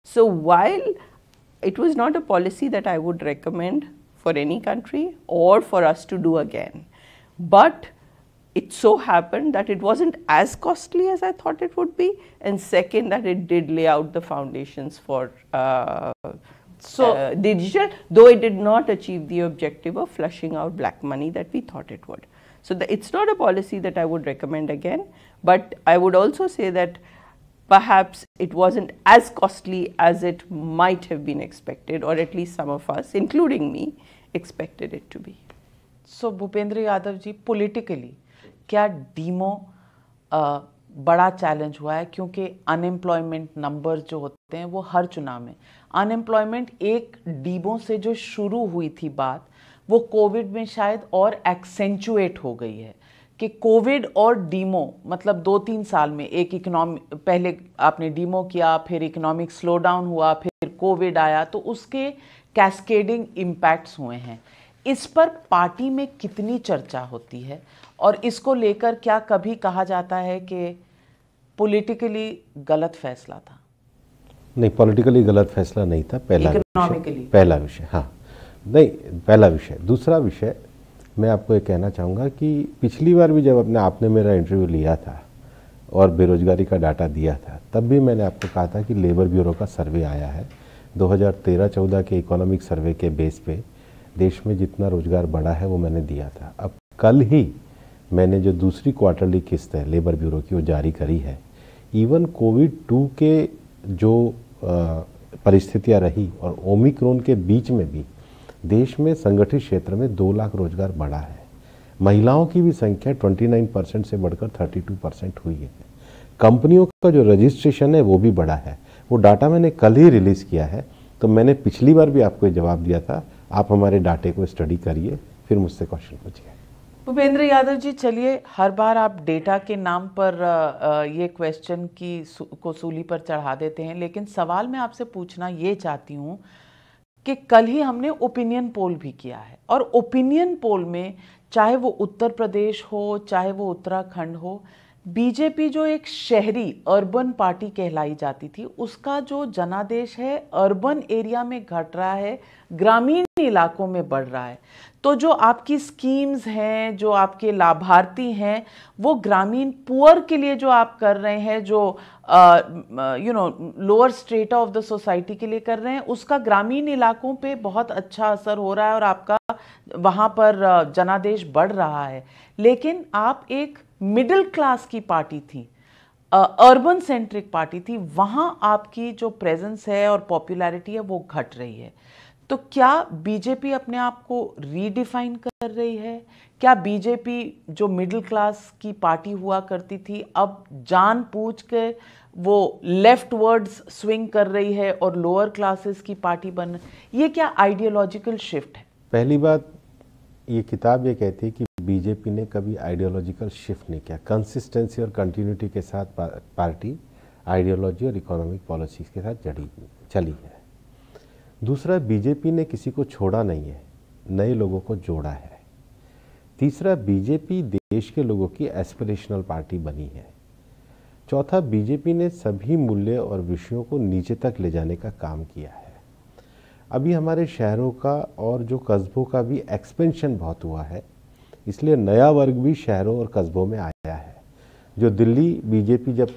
So while it was not a policy that I would recommend for any country or for us to do again, but it so happened that it wasn't as costly as I thought it would be, and second, that it did lay out the foundations for digital, though it did not achieve the objective of flushing out black money that we thought it would. So it's not a policy that I would recommend again, but I would also say that perhaps it wasn't as costly as it might have been expected, or at least some of us, including me, expected it to be. So Bhupendra Yadav ji, politically, क्या demo बड़ा challenge हुआ है? क्योंकि unemployment number जो होते हैं वो हर चुनाव में, अनएम्प्लॉयमेंट एक डीमो से जो शुरू हुई थी बात, वो कोविड में शायद और एक्सेंचुएट हो गई है कि कोविड और डीमो, मतलब 2-3 साल में एक इकोनॉमिक, पहले आपने डीमो किया, फिर इकोनॉमिक स्लो डाउन हुआ, फिर कोविड आया, तो उसके कैस्केडिंग इम्पैक्ट्स हुए हैं. इस पर पार्टी में कितनी चर्चा होती है, और इसको लेकर क्या कभी कहा जाता है कि पॉलिटिकली गलत फैसला था? नहीं, पॉलिटिकली गलत फैसला नहीं था. पहला विषय, हाँ, नहीं, पहला विषय. दूसरा विषय, मैं आपको ये कहना चाहूँगा कि पिछली बार भी जब आपने मेरा इंटरव्यू लिया था और बेरोजगारी का डाटा दिया था, तब भी मैंने आपको कहा था कि लेबर ब्यूरो का सर्वे आया है 2013-14 के इकोनॉमिक सर्वे के बेस पे देश में जितना रोजगार बढ़ा है वो मैंने दिया था. अब कल ही मैंने जो दूसरी क्वार्टरली किस्त है लेबर ब्यूरो की वो जारी करी है. इवन कोविड-2 के जो परिस्थितियाँ रही और ओमिक्रॉन के बीच में भी देश में संगठित क्षेत्र में 2 लाख रोजगार बढ़ा है. महिलाओं की भी संख्या 29% से बढ़कर 32% हुई है. कंपनियों का जो रजिस्ट्रेशन है वो भी बढ़ा है. वो डाटा मैंने कल ही रिलीज़ किया है, तो मैंने पिछली बार भी आपको ये जवाब दिया था, आप हमारे डाटे को स्टडी करिए, फिर मुझसे क्वेश्चन पूछिए। भूपेंद्र यादव जी, चलिए, हर बार आप डेटा के नाम पर ये क्वेश्चन को सूली पर चढ़ा देते हैं, लेकिन सवाल मैं आपसे पूछना ये चाहती हूँ कि कल ही हमने ओपिनियन पोल भी किया है, और ओपिनियन पोल में चाहे वो उत्तर प्रदेश हो चाहे वो उत्तराखंड हो, बीजेपी जो एक शहरी अर्बन पार्टी कहलाई जाती थी, उसका जो जनादेश है अर्बन एरिया में घट रहा है, ग्रामीण इलाकों में बढ़ रहा है। तो जो आपकी स्कीम्स हैं, जो आपके लाभार्थी हैं, वो ग्रामीण पुअर के लिए जो आप कर रहे हैं, जो lower strata of the society के लिए कर रहे हैं, उसका ग्रामीण इलाकों पे बहुत अच्छा असर हो रहा है और आपका वहाँ पर जनादेश बढ़ रहा है। लेकिन आप एक मिडिल क्लास की पार्टी थी, अर्बन सेंट्रिक पार्टी थी, वहाँ आपकी जो प्रेजेंस है और पॉपुलैरिटी है वो घट रही है। तो क्या बीजेपी अपने आप को रीडिफाइन कर रही है? क्या बीजेपी जो मिडिल क्लास की पार्टी हुआ करती थी, अब जानबूझ के वो लेफ्ट वर्ड्स स्विंग कर रही है और लोअर क्लासेस की पार्टी बन, ये क्या आइडियोलॉजिकल शिफ्ट है? पहली बात, ये किताब ये कहती है कि बीजेपी ने कभी आइडियोलॉजिकल शिफ्ट नहीं किया। कंसिस्टेंसी और कंटिन्यूटी के साथ पार्टी आइडियोलॉजी और इकोनॉमिक पॉलिसीज के साथ चली है। दूसरा, बीजेपी ने किसी को छोड़ा नहीं है, नए लोगों को जोड़ा है। तीसरा, बीजेपी देश के लोगों की एस्पिरेशनल पार्टी बनी है। चौथा, बीजेपी ने सभी मूल्य और विषयों को नीचे तक ले जाने का काम किया है। अभी हमारे शहरों का और जो कस्बों का भी एक्सपेंशन बहुत हुआ है, इसलिए नया वर्ग भी शहरों और कस्बों में आया है। जो दिल्ली बीजेपी जब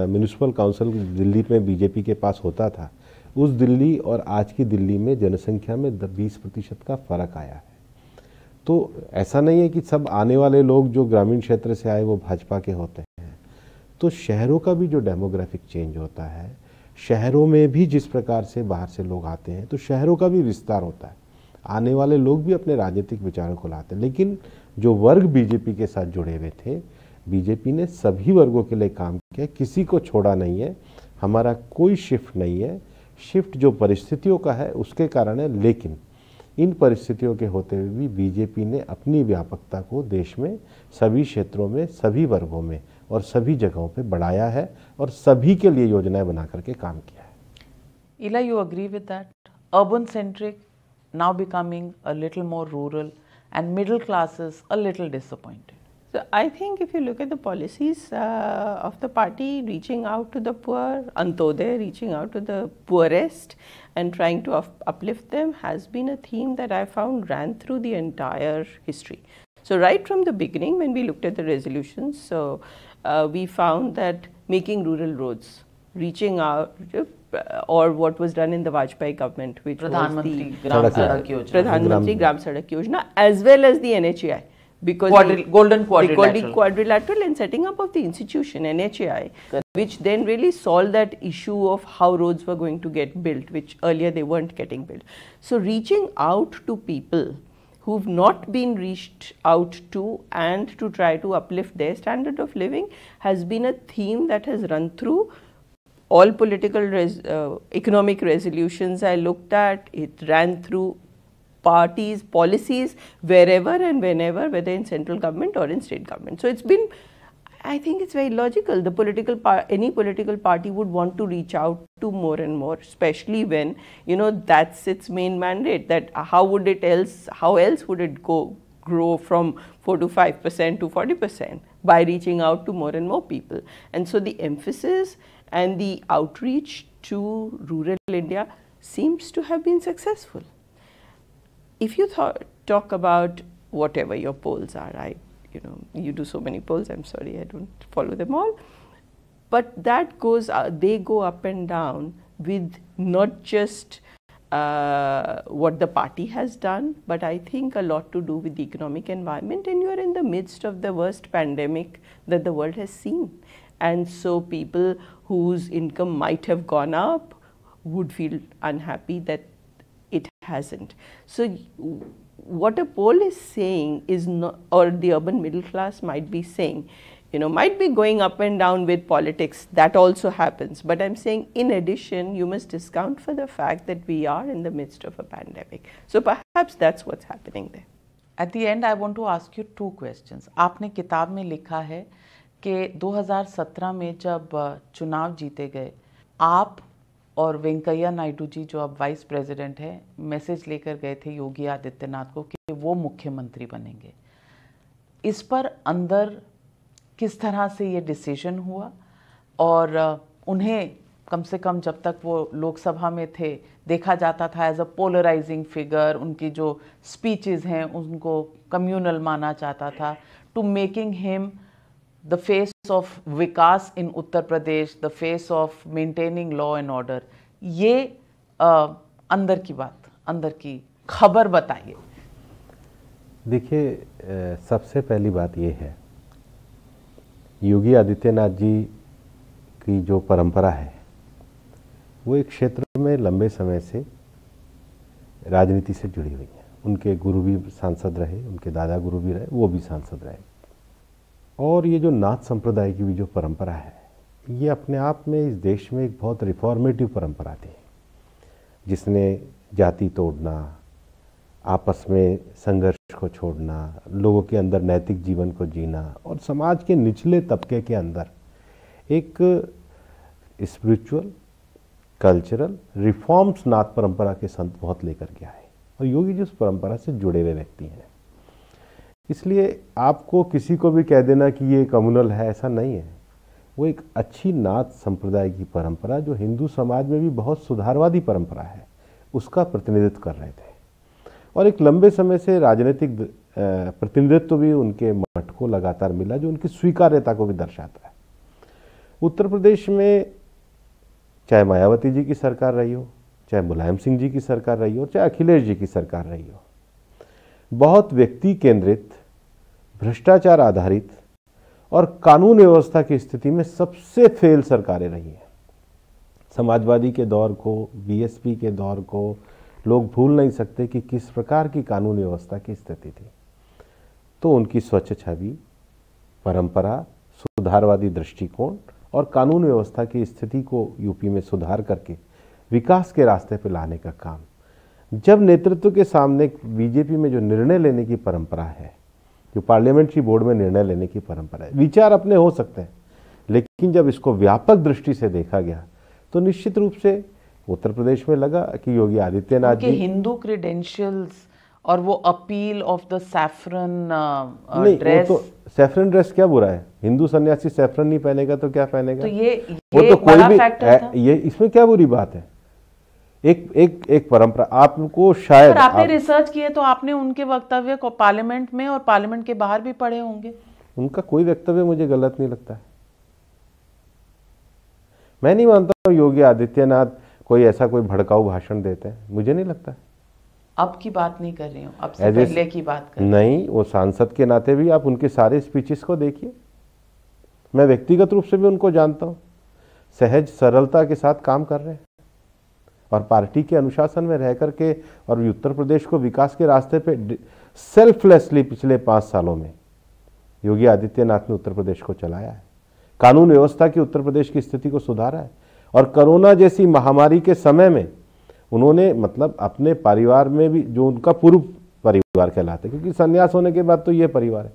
म्यूनिसिपल काउंसिल दिल्ली में बीजेपी के पास होता था, उस दिल्ली और आज की दिल्ली में जनसंख्या में 20% का फ़र्क आया है। तो ऐसा नहीं है कि सब आने वाले लोग जो ग्रामीण क्षेत्र से आए वो भाजपा के होते हैं। तो शहरों का भी जो डेमोग्राफिक चेंज होता है, शहरों में भी जिस प्रकार से बाहर से लोग आते हैं, तो शहरों का भी विस्तार होता है। आने वाले लोग भी अपने राजनीतिक विचारों को लाते हैं। लेकिन जो वर्ग बीजेपी के साथ जुड़े हुए थे, बीजेपी ने सभी वर्गों के लिए काम किया, किसी को छोड़ा नहीं है। हमारा कोई शिफ्ट नहीं है। शिफ्ट जो परिस्थितियों का है उसके कारण है, लेकिन इन परिस्थितियों के होते हुए भी बीजेपी ने अपनी व्यापकता को देश में सभी क्षेत्रों में, सभी वर्गों में और सभी जगहों पे बढ़ाया है और सभी के लिए योजनाएं बना करके काम किया है। Ila, you agree with that? Urban centric now becoming a little more rural and middle classes a little disappointed. So I think if you look at the policies of the party reaching out to the poor, Antodaya, reaching out to the poorest and trying to uplift them has been a theme that I found ran through the entire history. So right from the beginning when we looked at the resolutions, so we found that making rural roads, reaching out, or what was done in the Vajpayee government, which was the Gram Sadak Yojana. Pradhan Mantri Gram Sadak Yojana, as well as the NHAI. Because golden quadrilateral and setting up of the institution NHAI, which then really solved that issue of how roads were going to get built, which earlier they weren't getting built. So reaching out to people who've not been reached out to and to try to uplift their standard of living has been a theme that has run through all political economic resolutions I looked at. It ran through parties, policies, wherever and whenever, whether in central government or in state government. So it's been, I think it's very logical. The any political party would want to reach out to more and more, especially when, you know, that's its main mandate, that how else would it grow from 4 to 5% to 40% by reaching out to more and more people. And so the emphasis and the outreach to rural India seems to have been successful. If you talk about whatever your polls are, you do so many polls, I'm sorry, I don't follow them all, but that goes, they go up and down with not just what the party has done, but I think a lot to do with the economic environment, and you are in the midst of the worst pandemic that the world has seen. And so people whose income might have gone up would feel unhappy that it hasn't. So what a poll is saying is not, or the urban middle class might be saying, might be going up and down with politics. That also happens. But I'm saying, in addition, you must discount for the fact that we are in the midst of a pandemic. So perhaps that's what's happening there. At the end, I want to ask you two questions. आपने किताब में लिखा है कि 2017 में जब चुनाव जीते गए, आप और वेंकैया नायडू जी, जो अब वाइस प्रेसिडेंट है, मैसेज लेकर गए थे योगी आदित्यनाथ को कि वो मुख्यमंत्री बनेंगे। इस पर अंदर किस तरह से ये डिसीजन हुआ, और उन्हें कम से कम जब तक वो लोकसभा में थे देखा जाता था एज अ पोलराइजिंग फिगर, उनकी जो स्पीचेस हैं उनको कम्युनल माना जाता था, to making him the face of vikas in Uttar Pradesh, the face of maintaining law and order. ये अंदर की बात, अंदर की खबर बताइए। देखिए, सबसे पहली बात ये है, योगी आदित्यनाथ जी की जो परंपरा है वो एक क्षेत्र में लंबे समय से राजनीति से जुड़ी हुई है। उनके गुरु भी सांसद रहे, उनके दादा गुरु भी रहे, वो भी सांसद रहे। और ये जो नाथ संप्रदाय की भी जो परंपरा है, ये अपने आप में इस देश में एक बहुत रिफॉर्मेटिव परंपरा थी, जिसने जाति तोड़ना, आपस में संघर्ष को छोड़ना, लोगों के अंदर नैतिक जीवन को जीना और समाज के निचले तबके के अंदर एक स्पिरिचुअल, कल्चरल रिफॉर्म्स नाथ परंपरा के संत बहुत लेकर गया है। और योगी जी उस परंपरा से जुड़े हुए व्यक्ति हैं। इसलिए आपको किसी को भी कह देना कि ये कम्युनल है, ऐसा नहीं है। वो एक अच्छी नाथ संप्रदाय की परंपरा, जो हिंदू समाज में भी बहुत सुधारवादी परंपरा है, उसका प्रतिनिधित्व कर रहे थे। और एक लंबे समय से राजनीतिक प्रतिनिधित्व भी उनके मठ को लगातार मिला, जो उनकी स्वीकार्यता को भी दर्शाता है। उत्तर प्रदेश में चाहे मायावती जी की सरकार रही हो, चाहे मुलायम सिंह जी की सरकार रही हो, चाहे अखिलेश जी की सरकार रही हो, बहुत व्यक्ति केंद्रित, भ्रष्टाचार आधारित और कानून व्यवस्था की स्थिति में सबसे फेल सरकारें रही हैं। समाजवादी के दौर को, बीएसपी के दौर को लोग भूल नहीं सकते कि किस प्रकार की कानून व्यवस्था की स्थिति थी। तो उनकी स्वच्छ छवि, परंपरा, सुधारवादी दृष्टिकोण और कानून व्यवस्था की स्थिति को यूपी में सुधार करके विकास के रास्ते पर लाने का काम, जब नेतृत्व के सामने बीजेपी में जो निर्णय लेने की परंपरा है, जो पार्लियामेंट्री बोर्ड में निर्णय लेने की परंपरा है, विचार अपने हो सकते हैं, लेकिन जब इसको व्यापक दृष्टि से देखा गया तो निश्चित रूप से उत्तर प्रदेश में लगा कि योगी आदित्यनाथ जी हिंदू क्रेडेंशियल्स और वो appeal of the saffron dress, तो सैफरन ड्रेस क्या बुरा है? हिंदू सन्यासी सैफरन नहीं पहनेगा तो क्या पहनेगा? तो ये वो तो कोई भी था। ये इसमें क्या बुरी बात है? एक परंपरा आपको शायद आपने रिसर्च किए तो आपने उनके वक्तव्य को पार्लियामेंट में और पार्लियामेंट के बाहर भी पढ़े होंगे। उनका कोई वक्तव्य मुझे गलत नहीं लगता है। मैं नहीं मानता योगी आदित्यनाथ कोई ऐसा कोई भड़काऊ भाषण देते हैं, मुझे नहीं लगता है। अब की बात नहीं कर रही हूँ, अब से पहले की बात कर रही हूँ। नहीं, वो सांसद के नाते भी आप उनके सारे स्पीचेस को देखिए। मैं व्यक्तिगत रूप से भी उनको जानता हूँ, सहज सरलता के साथ काम कर रहे हैं और पार्टी के अनुशासन में रह करके और उत्तर प्रदेश को विकास के रास्ते पे सेल्फलेसली पिछले 5 सालों में योगी आदित्यनाथ ने उत्तर प्रदेश को चलाया है। कानून व्यवस्था की उत्तर प्रदेश की स्थिति को सुधारा है और कोरोना जैसी महामारी के समय में उन्होंने मतलब अपने परिवार में भी, जो उनका पूर्व परिवार कहलाता है, क्योंकि संन्यास होने के बाद तो ये परिवार है,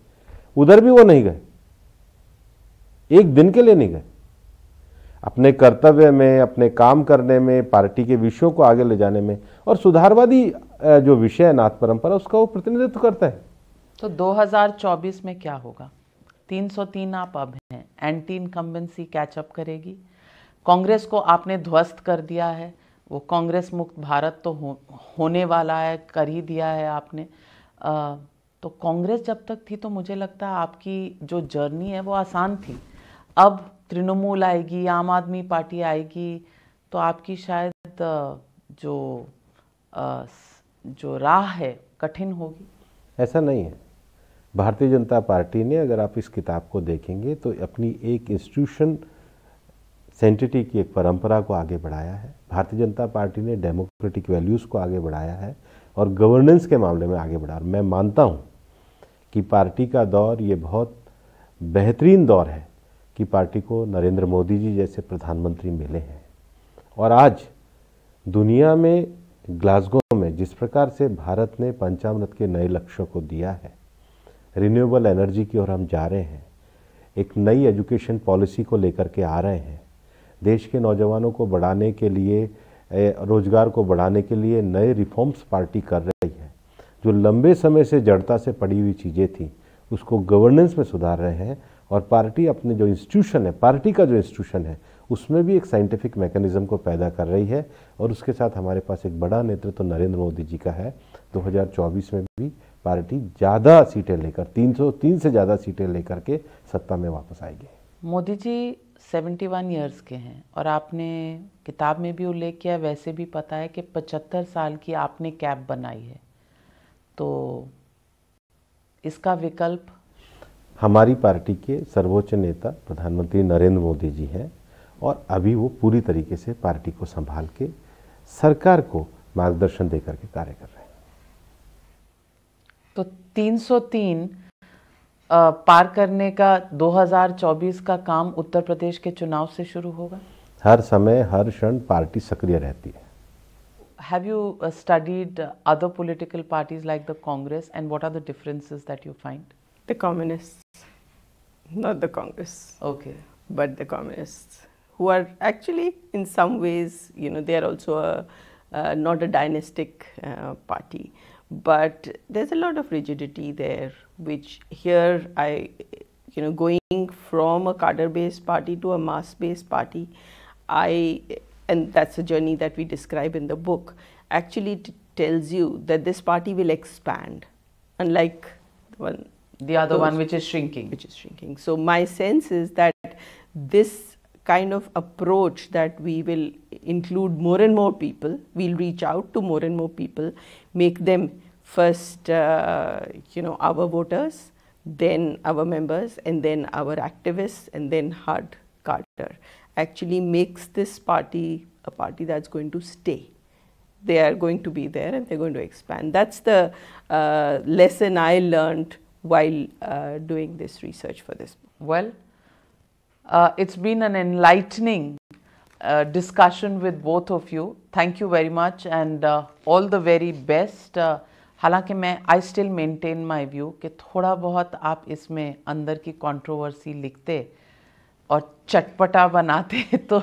उधर भी वो नहीं गए, एक दिन के लिए नहीं गए। अपने कर्तव्य में, अपने काम करने में, पार्टी के विषयों को आगे ले जाने में और सुधारवादी जो विषय है नाथ परंपरा, उसका वो प्रतिनिधित्व करता है। तो 2024 में क्या होगा? 303 आप अब हैं, एंटी इनकम्बेंसी कैचअप करेगी। कांग्रेस को आपने ध्वस्त कर दिया है, वो कांग्रेस मुक्त भारत तो होने वाला है, कर ही दिया है आपने। तो कांग्रेस जब तक थी तो मुझे लगता है आपकी जो जर्नी है वो आसान थी। अब तृणमूल आएगी, आम आदमी पार्टी आएगी, तो आपकी शायद जो राह है कठिन होगी। ऐसा नहीं है। भारतीय जनता पार्टी ने, अगर आप इस किताब को देखेंगे, तो अपनी एक इंस्टीट्यूशन सेंटिटी की एक परंपरा को आगे बढ़ाया है। भारतीय जनता पार्टी ने डेमोक्रेटिक वैल्यूज़ को आगे बढ़ाया है और गवर्नेंस के मामले में आगे बढ़ा। मैं मानता हूँ कि पार्टी का दौर ये बहुत बेहतरीन दौर है कि पार्टी को नरेंद्र मोदी जी जैसे प्रधानमंत्री मिले हैं। और आज दुनिया में ग्लासगो में जिस प्रकार से भारत ने पंचामृत के नए लक्ष्यों को दिया है, रिन्यूएबल एनर्जी की ओर हम जा रहे हैं, एक नई एजुकेशन पॉलिसी को लेकर के आ रहे हैं, देश के नौजवानों को बढ़ाने के लिए, रोजगार को बढ़ाने के लिए नए रिफॉर्म्स पार्टी कर रही है। जो लंबे समय से जड़ता से पड़ी हुई चीज़ें थी उसको गवर्नेंस में सुधार रहे हैं। और पार्टी अपने जो इंस्टीट्यूशन है, पार्टी का जो इंस्टीट्यूशन है, उसमें भी एक साइंटिफिक मैकेनिज्म को पैदा कर रही है। और उसके साथ हमारे पास एक बड़ा नेतृत्व तो नरेंद्र मोदी जी का है। 2024 में भी पार्टी ज़्यादा सीटें लेकर, 303 से ज़्यादा सीटें लेकर के सत्ता में वापस आएगी। मोदी जी 71 ईयर्स के हैं और आपने किताब में भी उल्लेख किया, वैसे भी पता है कि 75 साल की आपने कैब बनाई है। तो इसका विकल्प? हमारी पार्टी के सर्वोच्च नेता प्रधानमंत्री नरेंद्र मोदी जी हैं और अभी वो पूरी तरीके से पार्टी को संभाल के सरकार को मार्गदर्शन देकर के कार्य कर रहे हैं। तो 303 पार करने का 2024 का काम उत्तर प्रदेश के चुनाव से शुरू होगा? हर समय हर क्षण पार्टी सक्रिय रहती है। Have you studied other political parties like the Congress, and what are the differences that you find? The communists, not the Congress. Okay. But the communists, who are actually in some ways, they are also not a dynastic party. But there's a lot of rigidity there, which here going from a cadre-based party to a mass-based party, and that's a journey that we describe in the book, actually tells you that this party will expand, unlike the other one which is shrinking. So my sense is that this kind of approach, that we will include more and more people, we'll reach out to more and more people, make them first, our voters, then our members, and then our activists, and then hard cadre, actually makes this party a party that's going to stay. They are going to be there and they're going to expand. That's the lesson I learned while doing this research for this book. Well, it's been an enlightening discussion with both of you. Thank you very much and all the very best. हालांकि मैं I still maintain my view कि थोड़ा बहुत आप इसमें अंदर की controversy लिखते और चटपटा बनाते तो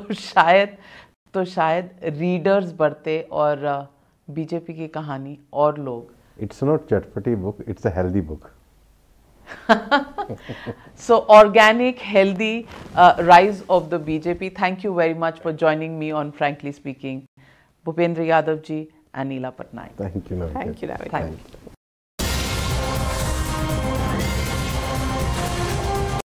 शायद रीडर्स बढ़ते और बीजेपी की कहानी और लोग. It's not चटपटी book, it's a healthy book. So organic, healthy rise of the BJP. Thank you very much for joining me on Frankly Speaking. Bhupendra Yadav ji and Neela Patnaik. Thank you. Thank you. Thank you.